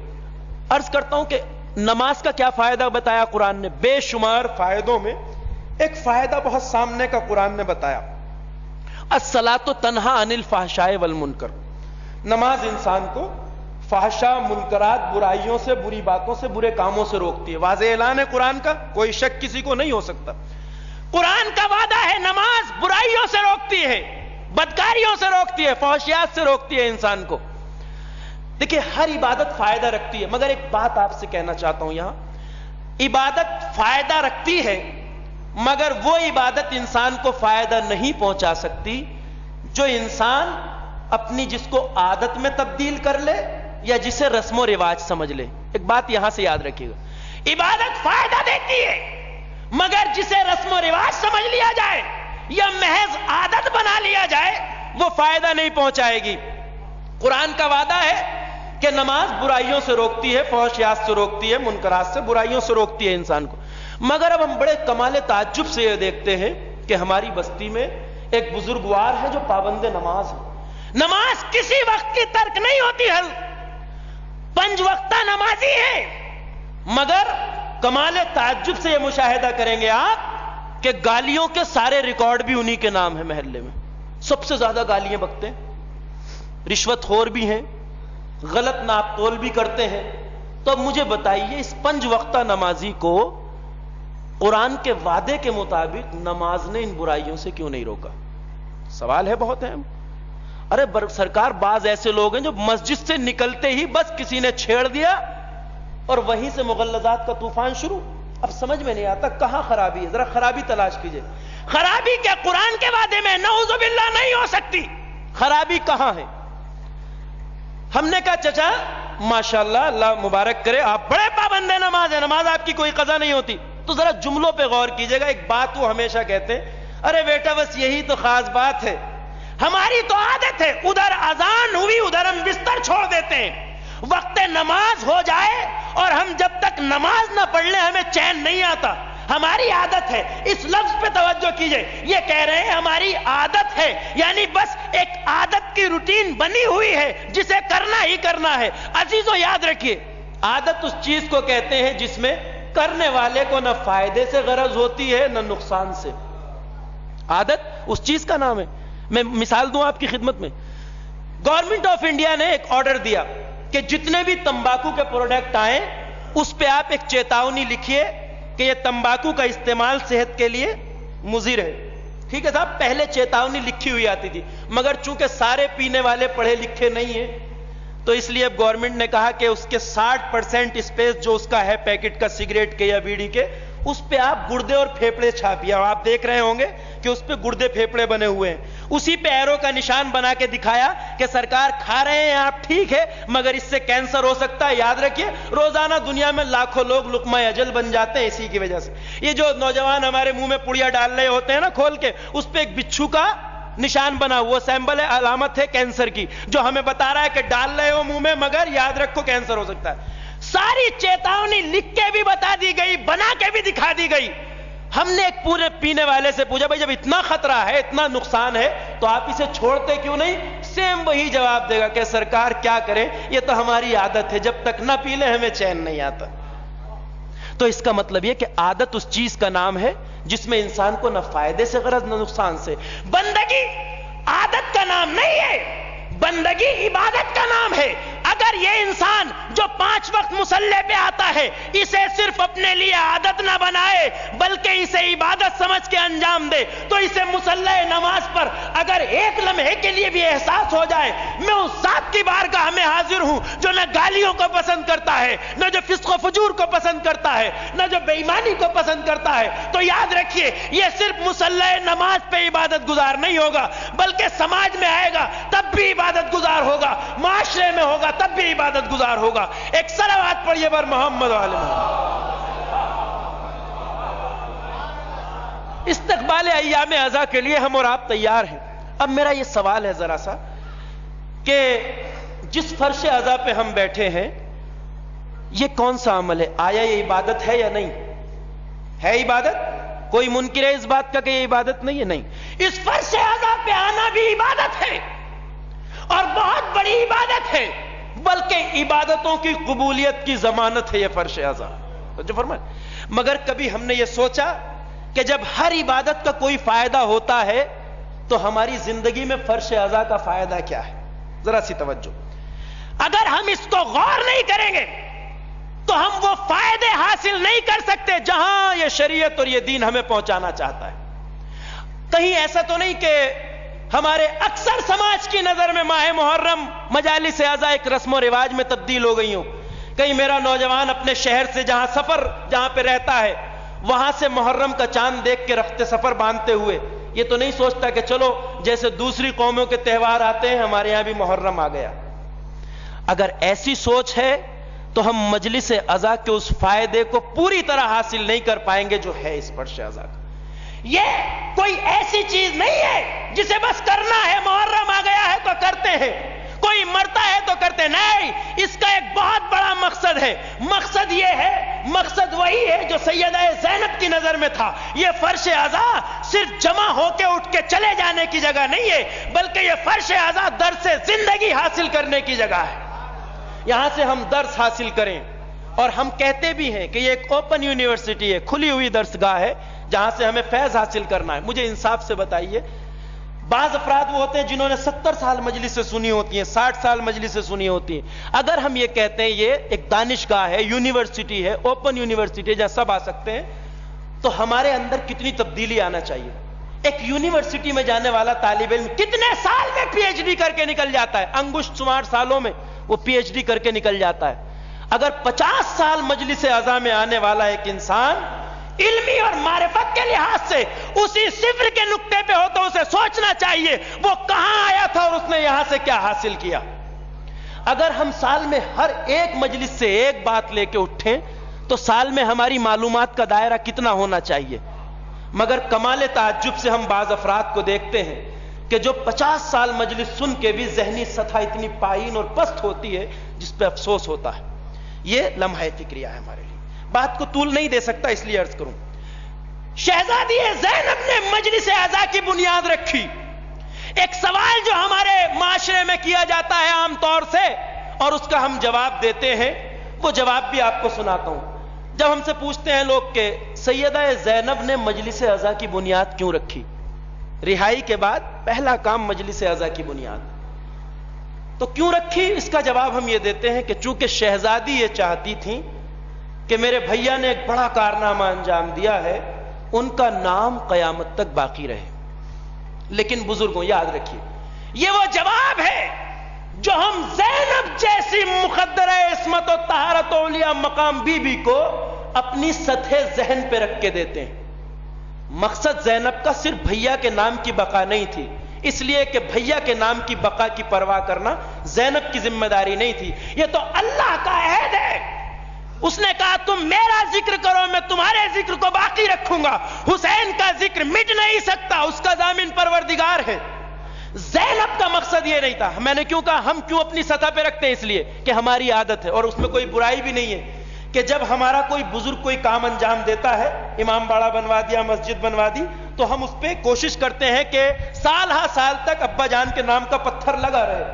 عرض کرتا ہوں کہ نماز کا کیا فائدہ بتایا قرآن نے. بے شمار فائدوں میں ایک فائدہ بہت سامنے کا قرآن نے بتایا. الصلاۃ تنہا عن الفحشاء والمنکر. نماز انسان کو فحشاء, منکرات, برائیوں سے, بری باتوں سے, برے کاموں سے روکتی ہے. واضح اعلان ہے قرآن کا, کوئی شک کسی کو نہیں ہو سکتا. قرآن کا وعدہ ہے نماز برائیوں سے روکتی ہے, بدکاریوں سے روکتی ہے, فحشیات سے روکتی ہے انسان کو. دیکھیں ہر عبادت فائدہ رکھتی ہے, مگر ایک بات آپ سے کہنا چاہتا ہوں یہاں, عبادت فائدہ رکھتی ہے مگر وہ عبادت انسان کو فائدہ نہیں پہنچا سکتی جو انسان اپنی جس کو عادت میں تبدیل کر لے یا جسے رسم و رواج سمجھ لے. ایک بات یہاں سے یاد رکھیے گا, عبادت فائدہ دیتی ہے مگر جسے رسم و رواج سمجھ لیا جائے یا محض عادت بنا لیا جائے وہ فائدہ نہیں پہنچائے گی. قرآن کا وعدہ ہے کہ نماز برائیوں سے روکتی ہے, فحشیات سے روکتی ہے, منکرات سے, برائیوں سے روکتی ہے انسان کو. مگر اب ہم بڑے کمال تعجب سے یہ دیکھتے ہیں کہ ہماری بستی میں ایک بزرگوار ہے جو پابند نماز ہے. نماز کسی وقت کی ترک نہیں ہوتی ہے, 5 وقتہ نمازی ہے, مگر کمال تعجب سے یہ مشاہدہ کریں گے آپ کہ گالیوں کے سارے ریکارڈ بھی انہی کے نام ہے. محلے میں سب سے زیادہ گالیاں بکتے ہیں, رشوت خور بھی ہیں, غلط ناپ تول بھی کرتے ہیں. تو اب مجھے بتائیے اس 5 وقتہ نمازی کو قرآن کے وعدے کے مطابق نماز نے ان برائیوں سے کیوں نہیں روکا؟ سوال ہے بہت اہم. ارے سرکار بعض ایسے لوگ ہیں جو مسجد سے نکلتے ہی بس کسی نے چھیڑ دیا اور وہیں سے مغلظات کا طوفان شروع. اب سمجھ میں نہیں آتا کہاں خرابی ہے, ذرا خرابی تلاش کیجئے. خرابی کیا قرآن کے وعدے میں نعوذ باللہ نہیں ہو سکتی, خرابی کہاں ہے؟ ہم نے کہا چچا ماشاءاللہ اللہ مبارک کرے آپ بڑے پابند نماز ہے, نماز آپ کی کوئی قضا نہیں ہوتی. تو ذرا جملوں پہ غور کیجئے گا. ایک بات وہ ہمیشہ کہتے ہیں, ارے بیٹا بس یہی تو خاص بات ہے, ہماری تو عادت ہے ادھر اذان ہوئی ادھر ہم بستر چھوڑ دیتے ہیں, وقت نماز ہو جائے اور ہم جب تک نماز نہ پڑھ لیں ہمیں چین نہیں آتا. ہماری عادت ہے. اس لفظ پہ توجہ کیجئے, یہ کہہ رہے ہیں ہماری عادت ہے, یعنی بس ایک عادت کی روٹین بنی ہوئی ہے جسے کرنا ہی کرنا ہے. عزیزو یاد رکھیے, عادت اس چیز کو کہتے ہیں جس میں کرنے والے کو نہ فائدے سے غرض ہوتی ہے نہ نقصان سے. عادت اس چیز کا نام ہے. میں مثال دوں آپ کی خدمت میں. گورنمنٹ آف انڈیا نے ایک آرڈر دیا کہ جتنے بھی تمباکو کے پروڈکٹ آئیں اس پہ آپ ایک چیتاونی لکھیے کہ یہ تمباکو کا استعمال صحت کے لیے مضر ہے. ٹھیک ہے صاحب, پہلے چیتاونی لکھی ہوئی آتی تھی, مگر چونکہ سارے پینے والے پڑھے لکھے نہیں ہیں تو اس لیے اب گورنمنٹ نے کہا کہ اس کے 60% اسپیس جو اس کا ہے پیکٹ کا سگریٹ کے یا بیڑی کے, اس پہ آپ گردے اور پھیپڑے چھاپیے. آپ دیکھ رہے ہوں گے کہ اس پہ گردے پھیپڑے بنے ہوئے ہیں. اسی پہ ایرو کا نشان بنا کے دکھایا کہ سرکار کھا رہے ہیں آپ ٹھیک ہے مگر اس سے کینسر ہو سکتا ہے. یاد رکھیے روزانہ دنیا میں لاکھوں لوگ لقمہ اجل بن جاتے ہیں اسی کی وجہ سے. یہ جو نوجوان ہمارے منہ میں پڑیا ڈال رہے ہوتے ہیں نا کھول کے, اس پہ ایک بچھو کا نشان بنا, وہ سیمبل ہے, علامت ہے کینسر کی, جو ہمیں بتا رہا ہے کہ ڈال رہے ہو منہ میں مگر یاد رکھو کینسر ہو سکتا ہے. ساری چیتاونی لکھ کے بھی بتا دی گئی, بنا کے بھی دکھا دی گئی. ہم نے ایک پورے پینے والے سے پوچھا بھائی جب اتنا خطرہ ہے اتنا نقصان ہے تو آپ اسے چھوڑتے کیوں نہیں؟ سیم وہی جواب دے گا کہ سرکار کیا کرے, یہ تو ہماری عادت ہے, جب تک نہ پی لیں ہمیں چین نہیں آتا. تو اس کا مطلب یہ کہ عادت اس چیز کا نام ہے جس میں انسان کو نہ فائدے سے غرض نہ نقصان سے. بندگی عادت کا نام نہیں ہے, بندگی عبادت کا نام ہے. اگر یہ انسان جو 5 وقت مصلی پہ آتا ہے اسے صرف اپنے لیے عادت نہ بنائے بلکہ اسے عبادت سمجھ کے انجام دے تو اسے مصلی نماز پر اگر ایک لمحے کے لیے بھی احساس ہو جائے میں اس ذات کی بارگاہ میں حاضر ہوں جو نہ گالیوں کو پسند کرتا ہے, نہ جو فسق و فجور کو پسند کرتا ہے, نہ جو بے ایمانی کو پسند کرتا ہے, تو یاد رکھیے یہ صرف مصلی نماز پہ عبادت گزار نہیں ہوگا بلکہ سماج میں آئے گا تب بھی عبادت گزار ہوگا, معاشرے میں ہوگا تب بھی عبادت گزار ہوگا. ایک صلوات پڑھیے بر محمد علیہ. استقبال ایام ازا کے لیے ہم اور آپ تیار ہیں. اب میرا یہ سوال ہے ذرا سا کہ جس فرش عزا پہ ہم بیٹھے ہیں یہ کون سا عمل ہے؟ آیا یہ عبادت ہے یا نہیں ہے؟ عبادت؟ کوئی منکر ہے اس بات کا کہ یہ عبادت نہیں ہے؟ نہیں، اس فرش عزا پہ آنا بھی عبادت ہے اور بہت بڑی عبادت ہے، بلکہ عبادتوں کی قبولیت کی ضمانت ہے یہ فرش عزا جو فرمائے۔ مگر کبھی ہم نے یہ سوچا کہ جب ہر عبادت کا کوئی فائدہ ہوتا ہے تو ہماری زندگی میں فرش عزا کا فائدہ کیا ہے؟ ذرا سی توجہ، اگر ہم اس کو غور نہیں کریں گے تو ہم وہ فائدے حاصل نہیں کر سکتے جہاں یہ شریعت اور یہ دین ہمیں پہنچانا چاہتا ہے۔ کہیں ایسا تو نہیں کہ ہمارے اکثر سماج کی نظر میں ماہ محرم مجالس اعزا ایک رسم و رواج میں تبدیل ہو گئی ہوں؟ کہیں میرا نوجوان اپنے شہر سے جہاں پہ رہتا ہے وہاں سے محرم کا چاند دیکھ کے رخت سفر باندھتے ہوئے یہ تو نہیں سوچتا کہ چلو جیسے دوسری قوموں کے تہوار آتے ہیں ہمارے یہاں بھی محرم آ گیا۔ اگر ایسی سوچ ہے تو ہم مجلس اعزا کے اس فائدے کو پوری طرح حاصل نہیں کر پائیں گے جو ہے اس فرش اعزا کا۔ یہ کوئی ایسی چیز نہیں ہے جسے بس کرنا ہے، محرم آ گیا ہے تو کرتے ہیں، کوئی مرتا ہے تو کرتے نہیں، اس کا ایک بہت بڑا مقصد ہے۔ مقصد یہ ہے، مقصد وہی ہے جو سیدہ زینب کی نظر میں تھا۔ یہ فرش اعزا صرف جمع ہو کے اٹھ کے چلے جانے کی جگہ نہیں ہے، بلکہ یہ فرش اعزا درس زندگی حاصل کرنے کی جگہ ہے۔ یہاں سے ہم درس حاصل کریں، اور ہم کہتے بھی ہیں کہ یہ ایک اوپن یونیورسٹی ہے، کھلی ہوئی درسگاہ ہے جہاں سے ہمیں فیض حاصل کرنا ہے۔ مجھے انصاف سے بتائیے، بعض افراد وہ ہوتے ہیں جنہوں نے 70 سال مجلس سے سنی ہوتی ہیں، 60 سال مجلس سے سنی ہوتی ہیں۔ اگر ہم یہ کہتے ہیں یہ ایک دانشگاہ ہے، یونیورسٹی ہے، اوپن یونیورسٹی ہے جہاں سب آ سکتے ہیں، تو ہمارے اندر کتنی تبدیلی آنا چاہیے۔ ایک یونیورسٹی میں جانے والا طالب علم کتنے سال میں پی ایچ ڈی کر کے نکل جاتا ہے، انگشت شمار سالوں میں وہ پی ایچ ڈی کر کے نکل جاتا ہے۔ اگر 50 سال مجلس اعزا میں آنے والا ایک انسان علمی اور معرفت کے لحاظ سے اسی صفر کے نقطے پہ ہو تو اسے سوچنا چاہیے وہ کہاں آیا تھا اور اس نے یہاں سے کیا حاصل کیا۔ اگر ہم سال میں ہر ایک مجلس سے ایک بات لے کے اٹھیں تو سال میں ہماری معلومات کا دائرہ کتنا ہونا چاہیے۔ مگر کمال تعجب سے ہم بعض افراد کو دیکھتے ہیں کہ جو 50 سال مجلس سن کے بھی ذہنی سطح اتنی پائین اور پست ہوتی ہے جس پہ افسوس ہوتا ہے۔ یہ لمحہ فکریہ ہے ہمارے لیے، بات کو طول نہیں دے سکتا اس لیے عرض کروں۔ شہزادی زینب نے مجلس اعزا کی بنیاد رکھی۔ ایک سوال جو ہمارے معاشرے میں کیا جاتا ہے عام طور سے اور اس کا ہم جواب دیتے ہیں، وہ جواب بھی آپ کو سناتا ہوں۔ جب ہم سے پوچھتے ہیں لوگ کہ سیدہ زینب نے مجلس اعزا کی بنیاد کیوں رکھی، رہائی کے بعد پہلا کام مجلس اعزا کی بنیاد، تو کیوں رکھی؟ اس کا جواب ہم یہ دیتے ہیں کہ چونکہ شہزادی یہ چاہتی تھیں کہ میرے بھیا نے ایک بڑا کارنامہ انجام دیا ہے، ان کا نام قیامت تک باقی رہے۔ لیکن بزرگوں یاد رکھیے، یہ وہ جواب ہے جو ہم زینب جیسی مقدرہ عصمت و طہارت و اولیاء مقام بی بی کو اپنی سطح ذہن پہ رکھ کے دیتے ہیں۔ مقصد زینب کا صرف بھیا کے نام کی بقا نہیں تھی، اس لیے کہ بھیا کے نام کی بقا کی پرواہ کرنا زینب کی ذمہ داری نہیں تھی، یہ تو اللہ کا عہد ہے۔ اس نے کہا تم میرا ذکر کرو میں تمہارے ذکر کو باقی رکھوں گا۔ حسین کا ذکر مٹ نہیں سکتا، اس کا ضامن پروردگار ہے۔ زینب کا مقصد یہ نہیں تھا۔ میں نے کیوں کہا ہم کیوں اپنی سطح پہ رکھتے ہیں؟ اس لیے کہ ہماری عادت ہے اور اس میں کوئی برائی بھی نہیں ہے کہ جب ہمارا کوئی بزرگ کوئی کام انجام دیتا ہے، امام باڑہ بنوا دیا، مسجد بنوا دی، تو ہم اس پہ کوشش کرتے ہیں کہ سال ہا سال تک ابا جان کے نام کا پتھر لگا رہے،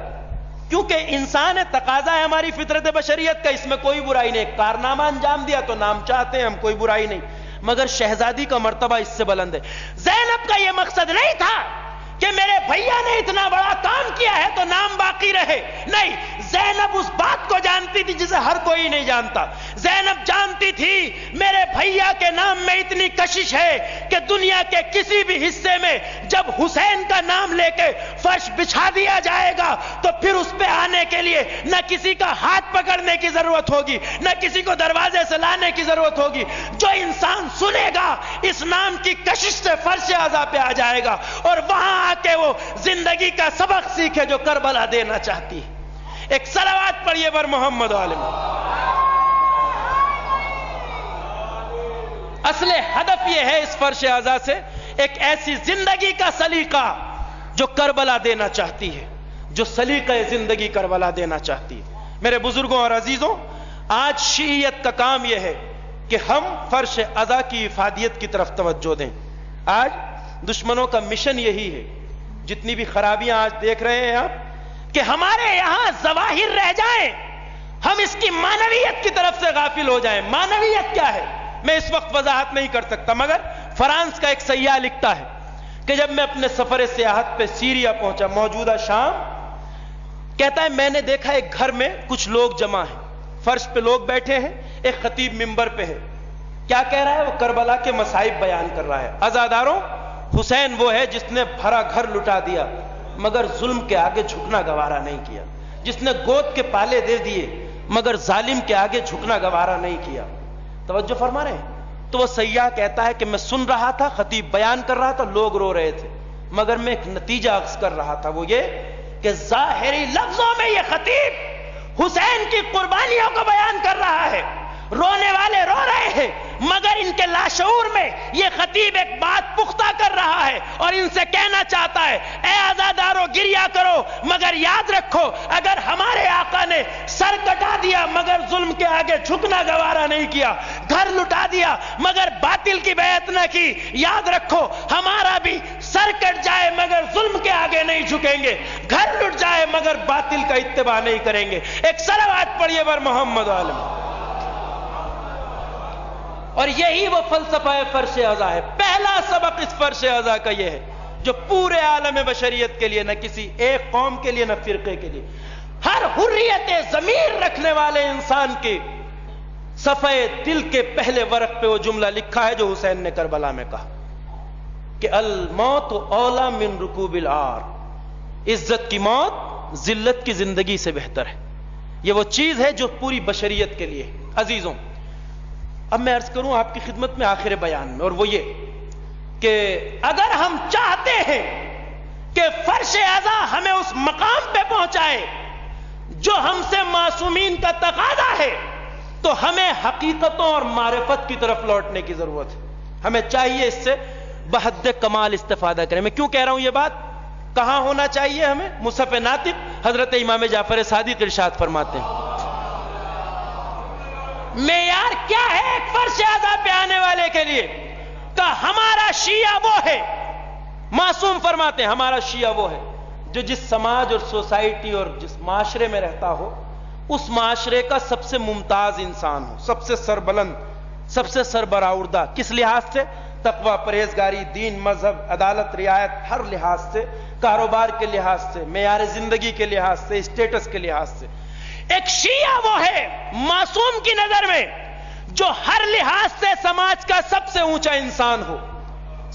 کیونکہ انسان ہے، تقاضا ہے ہماری فطرت بشریت کا، اس میں کوئی برائی نہیں۔ کارنامہ انجام دیا تو نام چاہتے ہیں ہم، کوئی برائی نہیں، مگر شہزادی کا مرتبہ اس سے بلند ہے۔ زینب کا یہ مقصد نہیں تھا کہ میرے بھیا نے اتنا بڑا کام کیا ہے تو نام باقی رہے، نہیں، زینب اس بات کو جانتی تھی جسے ہر کوئی نہیں جانتا۔ زینب جانتی تھی میرے بھیا کے نام میں اتنی کشش ہے کہ دنیا کے کسی بھی حصے میں جب حسین کا نام لے کے فرش بچھا دیا جائے گا تو پھر اس پہ آنے کے لیے نہ کسی کا ہاتھ پکڑنے کی ضرورت ہوگی، نہ کسی کو دروازے سے لانے کی ضرورت ہوگی۔ جو انسان سنے گا اس نام کی کشش سے فرش اعزا پہ آ جائے گا اور وہاں آ کے وہ زندگی کا سبق سیکھے جو کربلا دینا چاہتی ہے۔ ایک صلوات پڑھیے بر محمد عالم۔ اصل ہدف یہ ہے اس فرش اعزا سے ایک ایسی زندگی کا سلیقہ جو کربلا دینا چاہتی ہے۔ جو سلیقہ زندگی کربلا دینا چاہتی ہے. میرے بزرگوں اور عزیزوں، آج شیعیت کا کام یہ ہے کہ ہم فرش ازا کی افادیت کی طرف توجہ دیں. آج دشمنوں کا مشن یہی ہے. جتنی بھی خرابیاں آج دیکھ رہے ہیں آپ، کہ ہمارے یہاں ظواہر رہ جائیں، ہم اس کی معنویت کی طرف سے غافل ہو جائیں. معنویت کیا ہے میں اس وقت وضاحت نہیں کر سکتا، مگر فرانس کا ایک سیاح لکھتا ہے کہ جب میں اپنے سفر سیاحت پہ سیریا پہنچا، موجودہ شام، کہتا ہے میں نے دیکھا ایک گھر میں کچھ لوگ جمع ہیں، فرش پہ لوگ بیٹھے ہیں، ایک خطیب منبر پہ ہے. کیا کہہ رہا ہے؟ وہ کربلا کے مصائب بیان کر رہا ہے. عزاداروں، حسین وہ ہے جس نے بھرا گھر لٹا دیا مگر ظلم کے آگے جھکنا گوارا نہیں کیا، جس نے گود کے پالے دے دیے مگر ظالم کے آگے جھکنا گوارا نہیں کیا. توجہ فرما رہے ہیں؟ تو وہ سیاح کہتا ہے کہ میں سن رہا تھا، خطیب بیان کر رہا تھا، لوگ رو رہے تھے، مگر میں ایک نتیجہ اخذ کر رہا تھا، وہ یہ کہ ظاہری لفظوں میں یہ خطیب حسین کی قربانیوں کو بیان کر رہا ہے، رونے والے رو رہے ہیں، مگر ان کے لاشعور میں یہ خطیب ایک بات پختہ کر رہا ہے اور ان سے کہنا چاہتا ہے اے عزادارو گریا کرو مگر یاد رکھو اگر ہمارے آقا نے سر کٹا دیا مگر ظلم کے آگے جھکنا گوارا نہیں کیا، گھر لٹا دیا مگر باطل کی بیعت نہ کی، یاد رکھو ہمارا بھی سر کٹ جائے مگر ظلم کے آگے نہیں جھکیں گے، گھر لٹ جائے مگر باطل کا اتباع نہیں کریں گے. ایک صلوات پڑھیے بر محمد عالم. اور یہی وہ فلسفہ فرش ازا ہے. پہلا سبق اس فرش ازا کا یہ ہے جو پورے عالم بشریت کے لیے، نہ کسی ایک قوم کے لیے، نہ فرقے کے لیے، ہر حریت ضمیر رکھنے والے انسان کے صفحے دل کے پہلے ورق پہ وہ جملہ لکھا ہے جو حسین نے کربلا میں کہا کہ الموت اولا من رکوب العار، عزت کی موت ذلت کی زندگی سے بہتر ہے. یہ وہ چیز ہے جو پوری بشریت کے لیے. عزیزوں، اب میں عرض کروں آپ کی خدمت میں آخر بیان میں، اور وہ یہ کہ اگر ہم چاہتے ہیں کہ فرش ازا ہمیں اس مقام پہ پہنچائے جو ہم سے معصومین کا تقاضا ہے، تو ہمیں حقیقتوں اور معرفت کی طرف لوٹنے کی ضرورت ہے. ہمیں چاہیے اس سے بحد کمال استفادہ کریں. میں کیوں کہہ رہا ہوں یہ بات؟ کہاں ہونا چاہیے ہمیں؟ مصحف ناطق حضرت امام جعفر صادق ارشاد فرماتے ہیں معیار کیا ہے ایک فرش ازا پہ آنے والے کے لیے؟ کہ ہمارا شیعہ وہ ہے، معصوم فرماتے ہیں ہمارا شیعہ وہ ہے جو جس سماج اور سوسائٹی اور جس معاشرے میں رہتا ہو اس معاشرے کا سب سے ممتاز انسان ہو، سب سے سربلند، سب سے سربراہوردہ. کس لحاظ سے؟ تقوی، پرہیزگاری، دین، مذہب، عدالت، رعایت، ہر لحاظ سے، کاروبار کے لحاظ سے، معیار زندگی کے لحاظ سے، اسٹیٹس کے لحاظ سے. ایک شیعہ وہ ہے معصوم کی نظر میں جو ہر لحاظ سے سماج کا سب سے اونچا انسان ہو.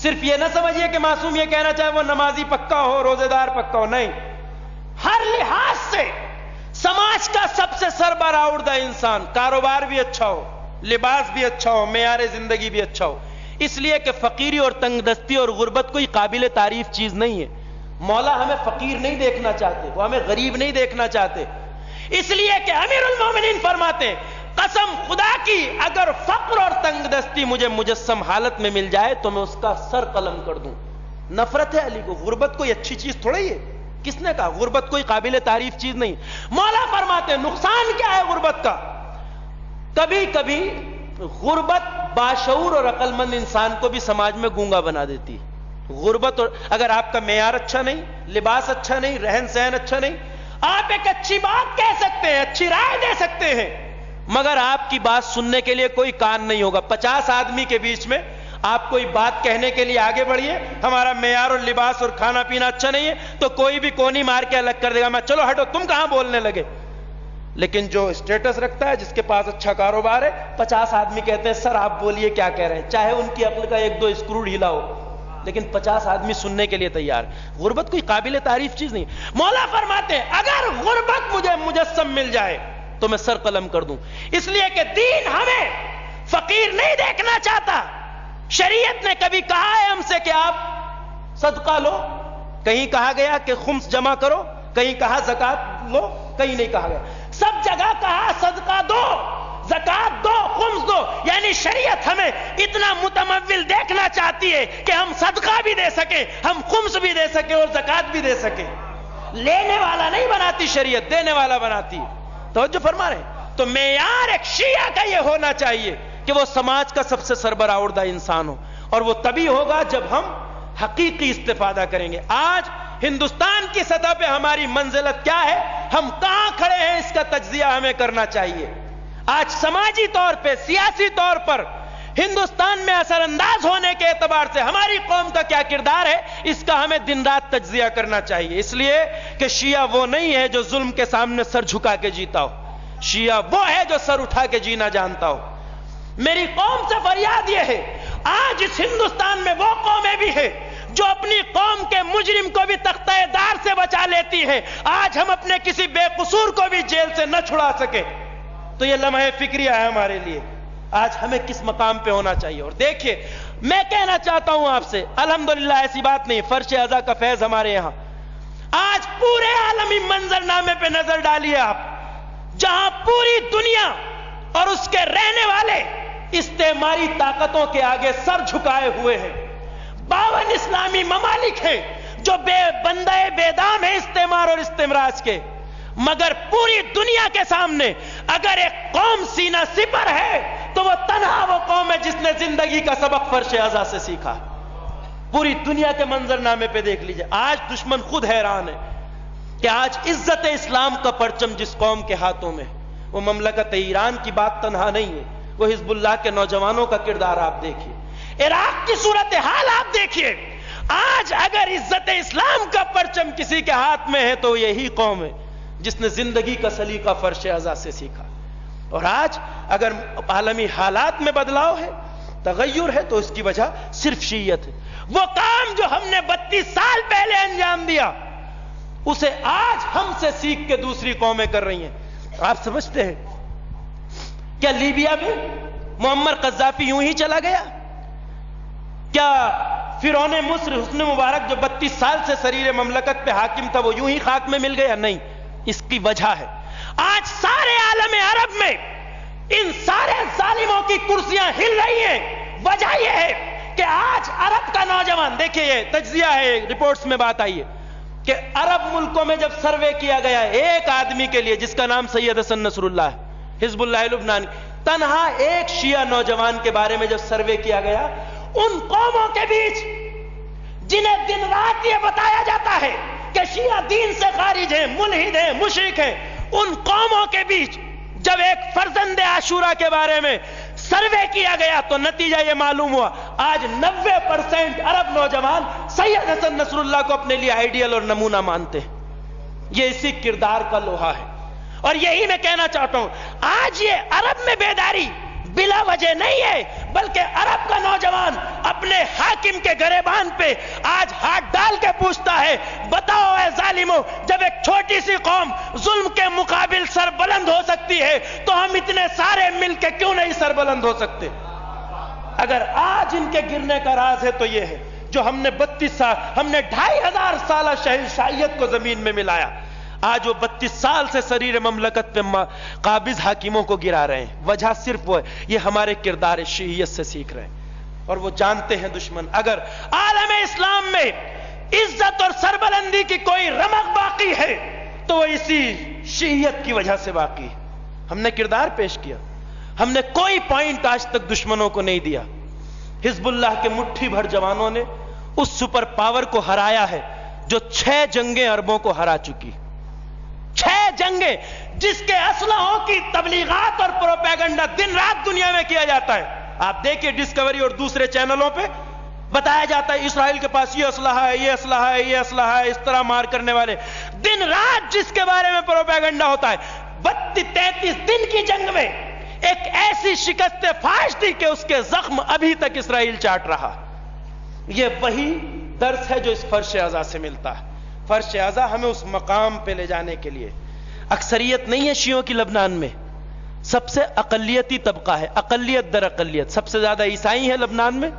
صرف یہ نہ سمجھیے کہ معصوم یہ کہنا چاہے وہ نمازی پکا ہو، روزے دار پکا ہو، نہیں، ہر لحاظ سے سماج کا سب سے سربراہوردہ انسان، کاروبار بھی اچھا ہو، لباس بھی اچھا ہو، معیار زندگی بھی اچھا ہو. اس لیے کہ فقیری اور تنگ دستی اور غربت کوئی قابل تعریف چیز نہیں ہے. مولا ہمیں فقیر نہیں دیکھنا چاہتے، وہ ہمیں غریب نہیں دیکھنا چاہتے. اس لیے کہ امیر المومنین فرماتے ہیں قسم خدا کی اگر فقر اور تنگ دستی مجھے مجسم حالت میں مل جائے تو میں اس کا سر قلم کر دوں. نفرت ہے علی کو، غربت کوئی اچھی چیز تھوڑی ہے. کس نے کہا؟ غربت کوئی قابل تعریف چیز نہیں. مولا فرماتے ہیں نقصان کیا ہے غربت کا؟ کبھی کبھی غربت باشعور اور عقل مند انسان کو بھی سماج میں گونگا بنا دیتی ہے. غربت، اور اگر آپ کا معیار اچھا نہیں، لباس اچھا نہیں، رہن سہن اچھا نہیں، آپ ایک اچھی بات کہہ سکتے ہیں، اچھی رائے دے سکتے ہیں، مگر آپ کی بات سننے کے لیے کوئی کان نہیں ہوگا. 50 آدمی کے بیچ میں آپ کوئی بات کہنے کے لیے آگے بڑھیے، ہمارا معیار اور لباس اور کھانا پینا اچھا نہیں ہے، تو کوئی بھی کونی مار کے الگ کر دے گا، میں چلو ہٹو تم کہاں بولنے لگے. لیکن جو اسٹیٹس رکھتا ہے، جس کے پاس اچھا کاروبار ہے، 50 آدمی کہتے ہیں سر آپ بولیے کیا کہہ رہے ہیں، چاہے ان کی عقل کا 1-2 اسکرو ڈھیلا ہو، لیکن 50 آدمی سننے کے لیے تیار. غربت کوئی قابل تعریف چیز نہیں. مولا فرماتے ہیں اگر غربت مجھے مجسم مل جائے تو میں سر قلم کر دوں. اس لیے کہ دین ہمیں فقیر نہیں دیکھنا چاہتا. شریعت نے کبھی کہا ہے ہم سے کہ آپ صدقہ لو؟ کہیں کہا گیا کہ خمس جمع کرو؟ کہیں کہا زکات لو؟ کہیں نہیں کہا گیا. سب جگہ کہا صدقہ دو، زکات دو، خمس دو. یعنی شریعت ہمیں اتنا متمول دیکھنا چاہتی ہے کہ ہم صدقہ بھی دے سکیں، ہم خمس بھی دے سکیں اور زکات بھی دے سکیں. لینے والا نہیں بناتی شریعت، دینے والا بناتی ہے۔ توجہ فرما رہے ہیں؟ تو معیار ایک شیعہ کا یہ ہونا چاہیے کہ وہ سماج کا سب سے سربراہ انسان ہو، اور وہ تبھی ہوگا جب ہم حقیقی استفادہ کریں گے۔ آج ہندوستان کی سطح پہ ہماری منزلت کیا ہے، ہم کہاں کھڑے ہیں، اس کا تجزیہ ہمیں کرنا چاہیے۔ آج سماجی طور پہ، سیاسی طور پر ہندوستان میں اثر انداز ہونے کے اعتبار سے ہماری قوم کا کیا کردار ہے، اس کا ہمیں دن رات تجزیہ کرنا چاہیے۔ اس لیے کہ شیعہ وہ نہیں ہے جو ظلم کے سامنے سر جھکا کے جیتا ہو، شیعہ وہ ہے جو سر اٹھا کے جینا جانتا ہو۔ میری قوم سے فریاد یہ ہے، آج اس ہندوستان میں وہ قومیں بھی ہیں جو اپنی قوم کے مجرم کو بھی تختہ دار سے بچا لیتی ہیں۔ آج ہم اپنے کسی بے قصور کو بھی جیل سے نہ چھڑا سکے تو یہ لمحہ فکریہ ہے ہمارے لیے۔ آج ہمیں کس مقام پہ ہونا چاہیے؟ اور دیکھیے، میں کہنا چاہتا ہوں آپ سے، الحمدللہ ایسی بات نہیں، فرش ازا کا فیض ہمارے یہاں۔ آج پورے عالمی منظرنامے پہ نظر ڈالیے آپ، جہاں پوری دنیا اور اس کے رہنے والے استعماری طاقتوں کے آگے سر جھکائے ہوئے ہیں۔ 52 اسلامی ممالک ہیں جو بندے بے دام ہیں استعمار اور استمراج کے، مگر پوری دنیا کے سامنے اگر ایک قوم سینہ سپر ہے تو وہ تنہا وہ قوم ہے جس نے زندگی کا سبق فرش ازا سے سیکھا۔ پوری دنیا کے منظرنامے پہ دیکھ لیجئے، آج دشمن خود حیران ہے کہ آج عزت اسلام کا پرچم جس قوم کے ہاتھوں میں، وہ مملکت ایران کی بات تنہا نہیں ہے، وہ حزب اللہ کے نوجوانوں کا کردار آپ دیکھیے، عراق کی صورتحال آپ دیکھیے۔ آج اگر عزت اسلام کا پرچم کسی کے ہاتھ میں ہے تو یہی قوم ہے جس نے زندگی کا سلیقہ فرش ازا سے سیکھا۔ اور آج اگر عالمی حالات میں بدلاؤ ہے، تغیر ہے، تو اس کی وجہ صرف شیعت ہے۔ وہ کام جو ہم نے 32 سال پہلے انجام دیا، اسے آج ہم سے سیکھ کے دوسری قومیں کر رہی ہیں۔ آپ سمجھتے ہیں کیا لیبیا میں معمر قذافی یوں ہی چلا گیا؟ کیا فرعون مصر حسن مبارک جو 32 سال سے سریر مملکت پہ حاکم تھا وہ یوں ہی خاک میں مل گیا؟ نہیں، اس کی وجہ ہے آج سارے عالم عرب میں ان سارے ظالموں کی کرسیاں ہل رہی ہیں۔ وجہ یہ ہے کہ آج عرب کا نوجوان، دیکھیے یہ تجزیہ ہے، رپورٹس میں بات آئی ہے کہ عرب ملکوں میں جب سروے کیا گیا ایک آدمی کے لیے جس کا نام سید حسن نصر اللہ ہے، حزب اللہ لبنانی، تنہا ایک شیعہ نوجوان کے بارے میں جب سروے کیا گیا، ان قوموں کے بیچ جنہیں دن رات یہ بتایا جاتا ہے کہ شیعہ دین سے خارج ہیں، ملحد ہیں، مشرک ہیں، ان قوموں کے بیچ جب ایک فرزند عاشورہ کے بارے میں سروے کیا گیا تو نتیجہ یہ معلوم ہوا، آج 90% عرب نوجوان سید حسن نصر اللہ کو اپنے لیے آئیڈیل اور نمونہ مانتے ہیں۔ یہ اسی کردار کا لوہا ہے، اور یہی میں کہنا چاہتا ہوں، آج یہ عرب میں بیداری بلا وجہ نہیں ہے، بلکہ عرب کا نوجوان اپنے حاکم کے گریبان پہ آج ہاتھ ڈال کے پوچھتا ہے، بتاؤ اے ظالموں، جب ایک چھوٹی سی قوم ظلم کے مقابل سر بلند ہو سکتی ہے تو ہم اتنے سارے مل کے کیوں نہیں سر بلند ہو سکتے؟ اگر آج ان کے گرنے کا راز ہے تو یہ ہے جو ہم نے 32 سال، ہم نے 2500 سالہ شہنشاہیت کو زمین میں ملایا، آج وہ 32 سال سے سریر مملکت پہ قابض حاکموں کو گرا رہے ہیں۔ وجہ صرف وہ ہے، یہ ہمارے کردار شیعیت سے سیکھ رہے ہیں، اور وہ جانتے ہیں دشمن اگر عالم اسلام میں عزت اور سربلندی کی کوئی رمق باقی ہے تو وہ اسی شیعیت کی وجہ سے باقی ہے۔ ہم نے کردار پیش کیا، ہم نے کوئی پوائنٹ آج تک دشمنوں کو نہیں دیا۔ حزب اللہ کے مٹھی بھر جوانوں نے اس سپر پاور کو ہرایا ہے جو 6 جنگیں عربوں کو ہرا چکی، 6 جنگیں، جس کے اسلحوں کی تبلیغات اور پروپیگنڈا دن رات دنیا میں کیا جاتا ہے۔ آپ دیکھیے ڈسکوری اور دوسرے چینلوں پہ بتایا جاتا ہے اسرائیل کے پاس یہ اسلحہ ہے، یہ اسلحہ ہے، یہ اسلحہ ہے، اس طرح مار کرنے والے، دن رات جس کے بارے میں پروپیگنڈا ہوتا ہے۔ 33 دن کی جنگ میں ایک ایسی شکست فاش تھی کہ اس کے زخم ابھی تک اسرائیل چاٹ رہا۔ یہ وہی درس ہے جو اس فرش ازا سے ملتا ہے۔ فرش ازا ہمیں اس مقام پہ لے جانے کے لیے، اکثریت نہیں ہے شیعوں کی لبنان میں، سب سے اقلیتی طبقہ ہے، اقلیت در اقلیت، سب سے زیادہ عیسائی ہیں لبنان میں،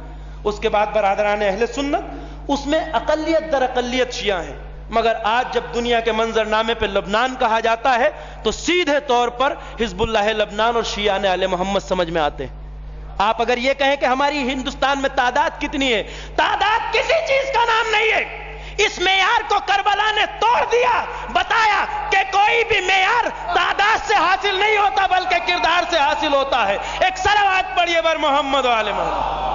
اس کے بعد برادران اہل سنت، اس میں اقلیت در اقلیت شیعہ ہیں۔ مگر آج جب دنیا کے منظرنامے پہ لبنان کہا جاتا ہے تو سیدھے طور پر حزب اللہ لبنان اور شیعہ آل محمد سمجھ میں آتے ہیں۔ آپ اگر یہ کہیں کہ ہماری ہندوستان میں تعداد کتنی ہے، تعداد کسی چیز کا نام نہیں ہے۔ اس معیار کو کربلا نے توڑ دیا، بتایا کہ کوئی بھی معیار تعداد سے حاصل نہیں ہوتا بلکہ کردار سے حاصل ہوتا ہے۔ ایک صلوات پڑھیے بر محمد و آل محمد۔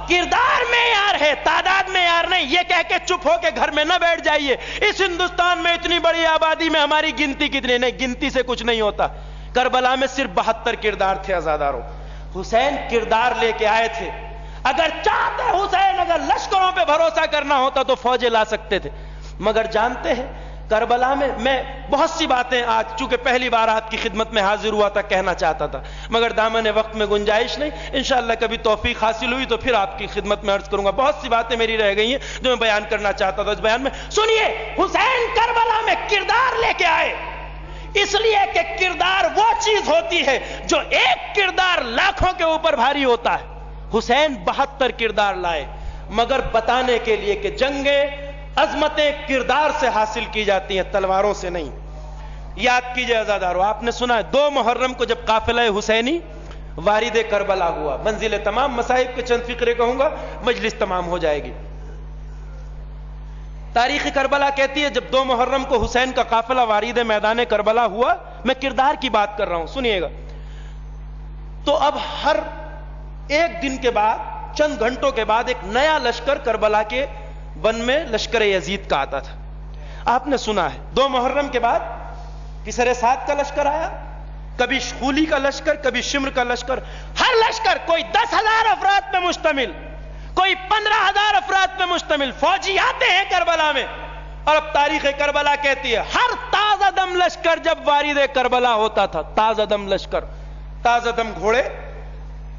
کردار معیار ہے، تعداد معیار نہیں۔ یہ کہہ کے چپ ہو کے گھر میں نہ بیٹھ جائیے اس ہندوستان میں اتنی بڑی آبادی میں ہماری گنتی کتنی، نہیں، گنتی سے کچھ نہیں ہوتا۔ کربلا میں صرف 72 کردار تھے عزاداروں۔ حسین کردار لے کے آئے تھے۔ اگر چاہتے حسین، اگر لشکروں پہ بھروسہ کرنا ہوتا تو فوجیں لا سکتے تھے، مگر جانتے ہیں کربلا میں بہت سی باتیں آج چونکہ پہلی بار آپ کی خدمت میں حاضر ہوا تھا کہنا چاہتا تھا، مگر دامن وقت میں گنجائش نہیں، انشاءاللہ کبھی توفیق حاصل ہوئی تو پھر آپ کی خدمت میں عرض کروں گا۔ بہت سی باتیں میری رہ گئی ہیں جو میں بیان کرنا چاہتا تھا اس بیان میں۔ سنیے، حسین کربلا میں کردار لے کے آئے، اس لیے کہ کردار وہ چیز ہوتی ہے جو ایک کردار لاکھوں کے اوپر بھاری ہوتا ہے۔ حسین 72 کردار لائے، مگر بتانے کے لیے کہ جنگیں، عظمتیں کردار سے حاصل کی جاتی ہیں، تلواروں سے نہیں۔ یاد کیجئے عزادارو، آپ نے سنا ہے 2 محرم کو جب قافلہ حسینی وارد کربلا ہوا، منزل تمام مصائب کے چند فقرے کہوں گا، مجلس تمام ہو جائے گی۔ تاریخ کربلا کہتی ہے جب 2 محرم کو حسین کا قافلہ وارد میدان کربلا ہوا، میں کردار کی بات کر رہا ہوں، سنیے گا، تو اب ہر ایک دن کے بعد، چند گھنٹوں کے بعد ایک نیا لشکر کربلا کے بن میں لشکر یزید کا آتا تھا۔ آپ نے سنا ہے 2 محرم کے بعد کسر سعد کا لشکر آیا، کبھی خولی کا لشکر، کبھی شمر کا لشکر، ہر لشکر کوئی 10,000 افراد پہ مشتمل، کوئی 15,000 افراد پہ مشتمل فوجی آتے ہیں کربلا میں۔ اور اب تاریخ کربلا کہتی ہے ہر تازہ دم لشکر جب وارد کربلا ہوتا تھا، تازہ دم لشکر، تازہ دم گھوڑے،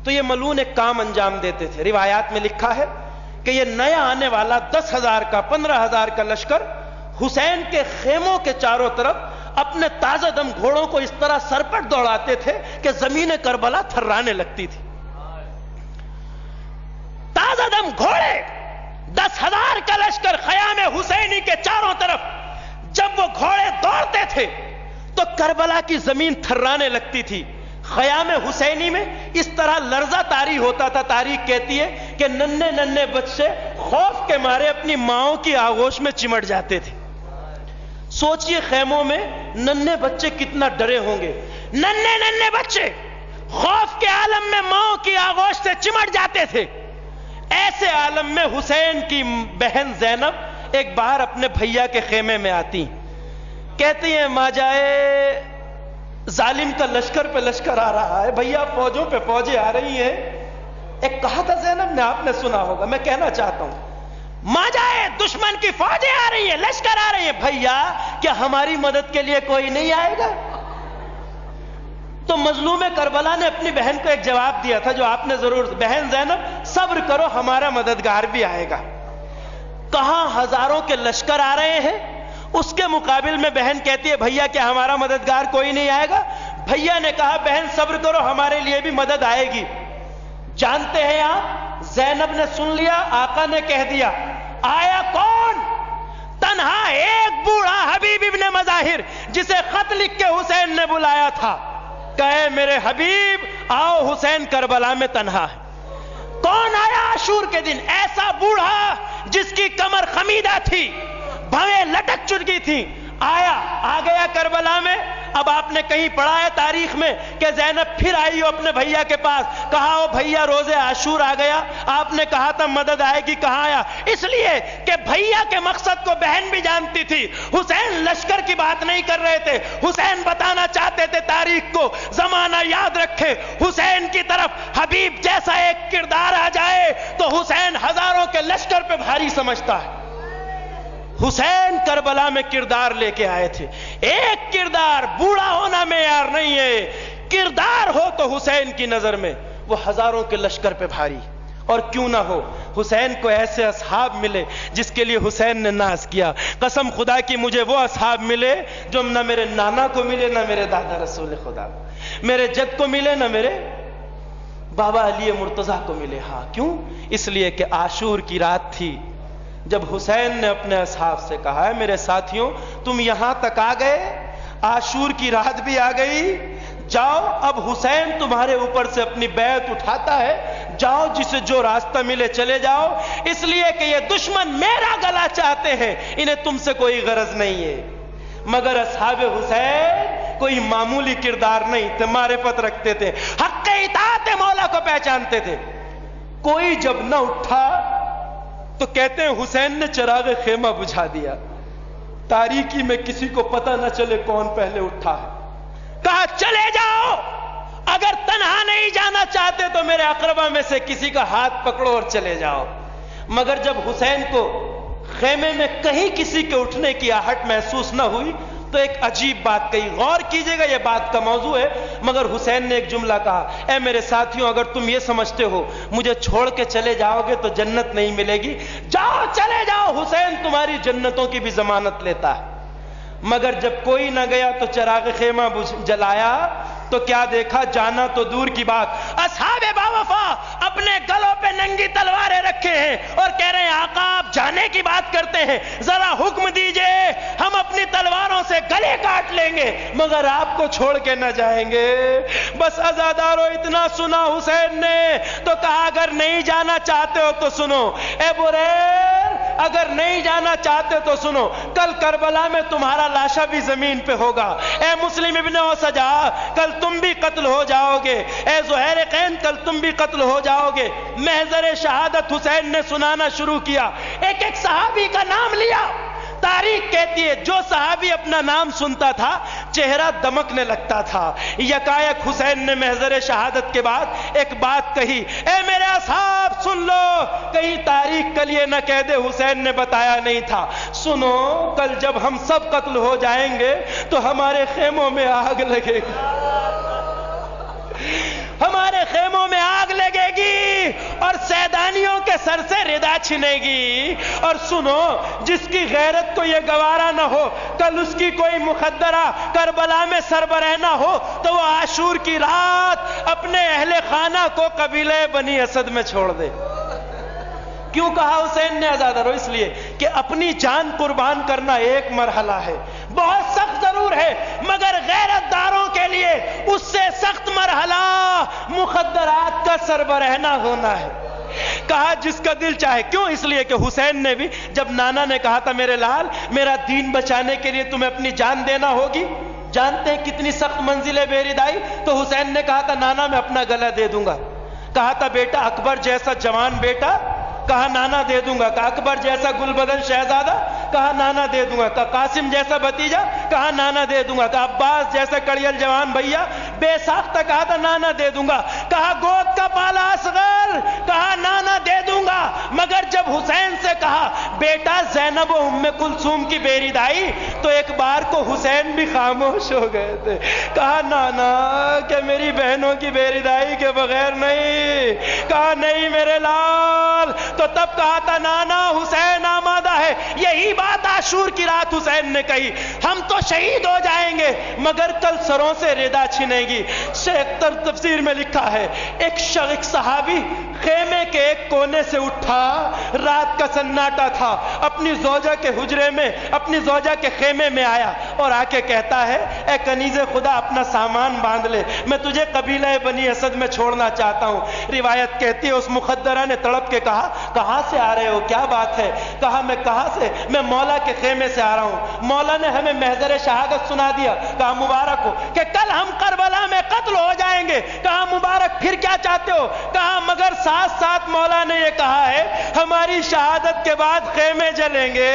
تو یہ ملعون ایک کام انجام دیتے تھے۔ روایات میں لکھا ہے کہ یہ نیا آنے والا 10,000 کا 15,000 کا لشکر حسین کے خیموں کے چاروں طرف اپنے تازہ دم گھوڑوں کو اس طرح سرپٹ دوڑاتے تھے کہ زمین کربلا تھرانے لگتی تھی۔ تازہ دم گھوڑے، 10,000 کا لشکر خیام حسینی کے چاروں طرف جب وہ گھوڑے دوڑتے تھے تو کربلا کی زمین تھرانے لگتی تھی۔ خیام حسینی میں اس طرح لرزہ طاری ہوتا تھا، تاریخ کہتی ہے کہ ننھے ننھے بچے خوف کے مارے اپنی ماؤں کی آغوش میں چمٹ جاتے تھے۔ سوچئے خیموں میں ننھے بچے کتنا ڈرے ہوں گے، ننھے ننھے بچے خوف کے عالم میں ماؤں کی آغوش سے چمٹ جاتے تھے۔ ایسے عالم میں حسین کی بہن زینب ایک بار اپنے بھیا کے خیمے میں آتی، کہتی ہیں ماں جائے ظالم کا لشکر پہ لشکر آ رہا ہے، بھیا فوجوں پہ فوجیں آ رہی ہیں۔ ایک کہا تھا زینب نے، آپ نے سنا ہوگا، میں کہنا چاہتا ہوں، ماں جائے دشمن کی فوجیں آ رہی ہیں، لشکر آ رہی ہیں، بھیا کیا ہماری مدد کے لیے کوئی نہیں آئے گا؟ تو مظلوم کربلا نے اپنی بہن کو ایک جواب دیا تھا جو آپ نے ضرور، بہن زینب صبر کرو ہمارا مددگار بھی آئے گا۔ کہاں ہزاروں کے لشکر آ رہے ہیں، اس کے مقابل میں بہن کہتی ہے بھیا کیا ہمارا مددگار کوئی نہیں آئے گا؟ بھیا نے کہا بہن صبر کرو ہمارے لیے بھی مدد آئے گی۔ جانتے ہیں آپ، زینب نے سن لیا، آقا نے کہہ دیا، آیا کون؟ تنہا ایک بوڑھا حبیب ابن مظاہر جسے خط لکھ کے حسین نے بلایا تھا، کہے میرے حبیب آؤ حسین کربلا میں تنہا ہے۔ کون آیا عاشور کے دن؟ ایسا بوڑھا جس کی کمر خمیدہ تھی، بھویں لٹک چکی تھی، آیا، آ گیا کربلا میں۔ اب آپ نے کہیں پڑھا ہے تاریخ میں کہ زینب پھر آئی ہو اپنے بھیا کے پاس، کہا او بھیا روزے عاشور آ گیا، آپ نے کہا تھا مدد آئے گی، کہاں آیا؟ اس لیے کہ بھیا کے مقصد کو بہن بھی جانتی تھی۔ حسین لشکر کی بات نہیں کر رہے تھے، حسین بتانا چاہتے تھے تاریخ کو، زمانہ یاد رکھے، حسین کی طرف حبیب جیسا ایک کردار آ جائے تو حسین ہزاروں کے لشکر پہ بھاری سمجھتا ہے۔ حسین کربلا میں کردار لے کے آئے تھے۔ ایک کردار، بوڑھا ہونا معیار نہیں ہے، کردار ہو تو حسین کی نظر میں وہ ہزاروں کے لشکر پہ بھاری۔ اور کیوں نہ ہو، حسین کو ایسے اصحاب ملے جس کے لیے حسین نے ناز کیا۔ قسم خدا کی مجھے وہ اصحاب ملے جو نہ میرے نانا کو ملے، نہ میرے دادا رسول خدا کو، میرے جد کو ملے، نہ میرے بابا علی مرتضیٰ کو ملے۔ ہاں کیوں؟ اس لیے کہ عاشور کی رات تھی جب حسین نے اپنے اصحاب سے کہا ہے میرے ساتھیوں تم یہاں تک آ گئے، عاشور کی رات بھی آ گئی، جاؤ اب حسین تمہارے اوپر سے اپنی بیعت اٹھاتا ہے، جاؤ جسے جو راستہ ملے چلے جاؤ، اس لیے کہ یہ دشمن میرا گلا چاہتے ہیں، انہیں تم سے کوئی غرض نہیں ہے۔ مگر اصحاب حسین کوئی معمولی کردار نہیں تھے، معرفت رکھتے تھے، حق اطاعت مولا کو پہچانتے تھے۔ کوئی جب نہ اٹھا تو کہتے ہیں حسین نے چراغ خیمہ بجھا دیا، تاریکی میں کسی کو پتہ نہ چلے کون پہلے اٹھا ہے۔ کہا چلے جاؤ، اگر تنہا نہیں جانا چاہتے تو میرے اقربا میں سے کسی کا ہاتھ پکڑو اور چلے جاؤ۔ مگر جب حسین کو خیمے میں کہیں کسی کے اٹھنے کی آہٹ محسوس نہ ہوئی تو ایک عجیب بات کہی، غور کیجئے گا، یہ بات کا موضوع ہے۔ مگر حسین نے ایک جملہ کہا، اے میرے ساتھیوں، اگر تم یہ سمجھتے ہو مجھے چھوڑ کے چلے جاؤ گے تو جنت نہیں ملے گی، جاؤ چلے جاؤ، حسین تمہاری جنتوں کی بھی ضمانت لیتا ہے۔ مگر جب کوئی نہ گیا تو چراغ خیمہ جلایا تو کیا دیکھا؟ جانا تو دور کی بات، اصحاب باوفا اپنے گلوں پہ ننگی تلواریں رکھے ہیں اور کہہ رہے ہیں آقا آپ جانے کی بات کرتے ہیں، ذرا حکم دیجئے، ہم اپنی تلواروں سے گلے کاٹ لیں گے مگر آپ کو چھوڑ کے نہ جائیں گے۔ بس عزادارو اتنا سنا حسین نے تو کہا اگر نہیں جانا چاہتے ہو تو سنو، اے بریر اگر نہیں جانا چاہتے تو سنو، کل کربلا میں تمہارا لاشا بھی زمین پہ ہوگا، اے مسلم ابن اوسجا کل تم بھی قتل ہو جاؤ گے، اے زہیر قین کل تم بھی قتل ہو جاؤ گے۔ محضر شہادت حسین نے سنانا شروع کیا، ایک ایک صحابی کا نام لیا۔ تاریخ کہتی ہے جو صحابی اپنا نام سنتا تھا چہرہ دمکنے لگتا تھا۔ یکایک حسین نے محضر شہادت کے بعد ایک بات کہی، اے میرے اصحاب سن لو، کہیں تاریخ کل یہ نہ کہہ دے حسین نے بتایا نہیں تھا۔ سنو، کل جب ہم سب قتل ہو جائیں گے تو ہمارے خیموں میں آگ لگے گی، ہمارے خیموں میں آگ لگے گی اور سیدانیوں کے سر سے ردا چھنے گی۔ اور سنو، جس کی غیرت کو یہ گوارا نہ ہو کل اس کی کوئی مخدرہ کربلا میں سربراہ نہ ہو تو وہ عاشور کی رات اپنے اہل خانہ کو قبیلہ بنی اسد میں چھوڑ دے۔ کیوں کہا حسین نے عزادارو؟ اس لیے کہ اپنی جان قربان کرنا ایک مرحلہ ہے، بہت سخت ضرور ہے، مگر غیرت داروں کے لیے اس سے سخت مرحلہ مخدرات کا سربراہ نہ ہونا ہے۔ کہا جس کا دل چاہے، کیوں؟ اس لیے کہ حسین نے بھی جب نانا نے کہا تھا میرے لال میرا دین بچانے کے لیے تمہیں اپنی جان دینا ہوگی، جانتے ہیں کتنی سخت منزل ہے بیردائی، تو حسین نے کہا تھا نانا میں اپنا گلا دے دوں گا۔ کہا تھا بیٹا اکبر جیسا جوان بیٹا، کہا نانا دے دوں گا۔ کہا اکبر جیسا گل بدن شہزادہ، کہا نانا دے دوں گا۔ کہا قاسم جیسا بھتیجا، کہا نانا دے دوں گا۔ کہا عباس جیسا کڑیل جوان بھیا بے ساختہ، کہا تھا نانا دے دوں گا۔ کہا گود کا پالا اصغر، کہا نانا دے دوں گا۔ مگر جب حسین سے کہا بیٹا زینب و ام کلثوم کی بیردائی تو ایک بار کو حسین بھی خاموش ہو گئے تھے۔ کہا نانا کہ میری بہنوں کی بیردائی کے بغیر نہیں، کہا نہیں میرے لال، تو تب کہا تھا نانا حسین آمادہ ہے۔ یہی بات عاشور کی رات حسین نے کہی، ہم تو شہید ہو جائیں گے مگر کل سروں سے ردا چھنے گی۔ شیخ تفسیر میں لکھا ہے ایک صحابی خیمے کے ایک کونے سے اٹھا، رات کا سناٹا تھا، اپنی زوجہ کے حجرے میں اپنی زوجہ کے خیمے میں آیا اور آ کے کہتا ہے اے کنیز خدا اپنا سامان باندھ لے، میں تجھے قبیلہ بنی اسد میں چھوڑنا چاہتا ہوں۔ روایت کہتی ہے اس مخدرہ نے تڑپ کے کہا کہاں سے آ رہے ہو، کیا بات ہے؟ کہا میں کہاں سے، میں مولا کے خیمے سے آ رہا ہوں، مولا نے ہمیں محضر شہادت سنا دیا۔ کہا مبارک ہو، کہ کل ہم کربلا میں قتل ہو جائیں گے۔ کہا مبارک، پھر کیا چاہتے ہو؟ کہا مگر ساتھ ساتھ مولا نے یہ کہا ہے ہماری شہادت کے بعد خیمے جلیں گے،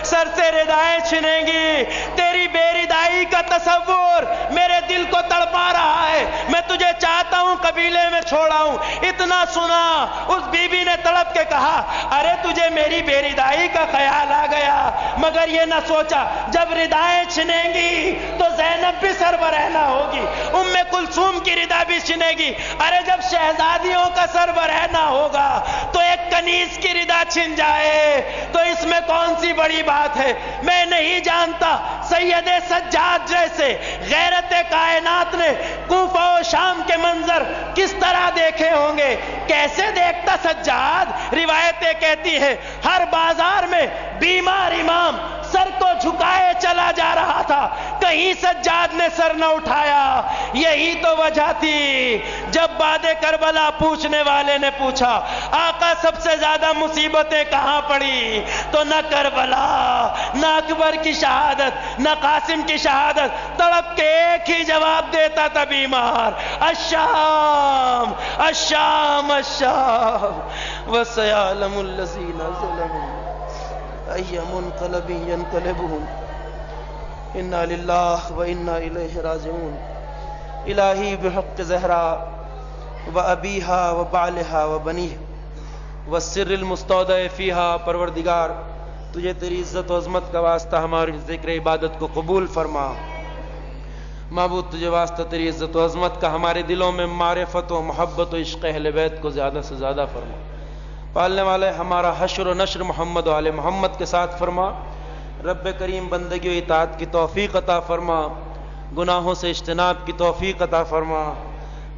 سر سے ردائیں چھنیں گی۔ تیری بے ردائی کا تصور میرے دل کو تڑپا رہا ہے، میں تجھے چاہتا ہوں قبیلے میں چھوڑاؤں۔ اتنا سنا اس بی بی نے تڑپ کے کہا ارے تجھے میری بے ردائی کا خیال آ گیا، مگر یہ نہ سوچا جب ردائیں چھنیں گی تو زینب بھی سربراہ نہ ہوگی، ام کلثوم کی ردا بھی چھنے گی۔ ارے جب شہزادیوں کا سربراہ نہ ہوگا تو ایک کنیز کی ردا چھن جائے تو اس میں کون سی بڑی بات ہے؟ میں نہیں جانتا سید سجاد جیسے غیرت کائنات نے کوفہ و شام کے منظر کس طرح دیکھے ہوں گے، کیسے دیکھتا سجاد؟ روایتیں کہتی ہیں ہر بازار میں بیمار امام سر کو جھکائے چلا جا رہا تھا، کہیں سجاد نے سر نہ اٹھایا۔ یہی تو وجہ تھی جب بعد کربلا پوچھنے والے نے پوچھا آقا سب سے زیادہ مصیبتیں کہاں پڑی، تو نہ کربلا، نہ اکبر کی شہادت، نہ قاسم کی شہادت، تڑپ کے ایک ہی جواب دیتا تھا بیمار، الشام الشام الشام وسيعلم الذين ظلموا أي منقلب ينقلبون إنا لله وإنا إليه راجعون۔ الہی بحق زہرا وأبیہا وبعلہا وبنیہا والسر المستودع فیہا، پروردگار تجھے تیری عزت و عظمت کا واسطہ ہماری ذکر عبادت کو قبول فرما۔ معبود تجھے واسطہ تیری عزت و عظمت کا ہمارے دلوں میں معرفت و محبت و عشق اہل بیت کو زیادہ سے زیادہ فرما۔ پالنے والے ہمارا حشر و نشر محمد و آل محمد کے ساتھ فرما۔ رب کریم بندگی و اطاعت کی توفیق عطا فرما، گناہوں سے اجتناب کی توفیق عطا فرما۔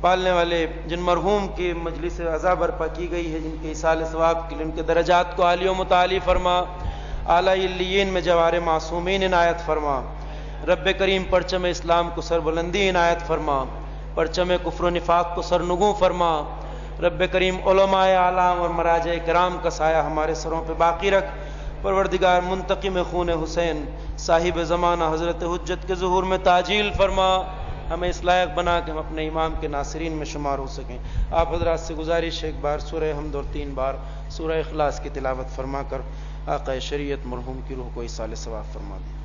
پالنے والے جن مرحوم کی مجلس عزا برپا کی گئی ہے، جن کے ایصال ثواب کے لیے ان کے درجات کو عالی و متعالی فرما، اعلی علیین میں جوار معصومین عنایت فرما۔ رب کریم پرچم اسلام کو سربلندی عنایت فرما، پرچم کفر و نفاق کو سرنگوں فرما۔ رب کریم علماء اعلام اور مراجع کرام کا سایہ ہمارے سروں پہ باقی رکھ۔ پروردگار منتقم خون حسین صاحب زمانہ حضرت حجت کے ظہور میں تعجیل فرما، ہمیں اس لائق بنا کہ ہم اپنے امام کے ناصرین میں شمار ہو سکیں۔ آپ حضرات سے گزارش ہے ایک بار سورہ حمد اور 3 بار سورہ اخلاص کی تلاوت فرما کر آقا شریعت مرحوم کی روح کو ایصال ثواب فرما دیں۔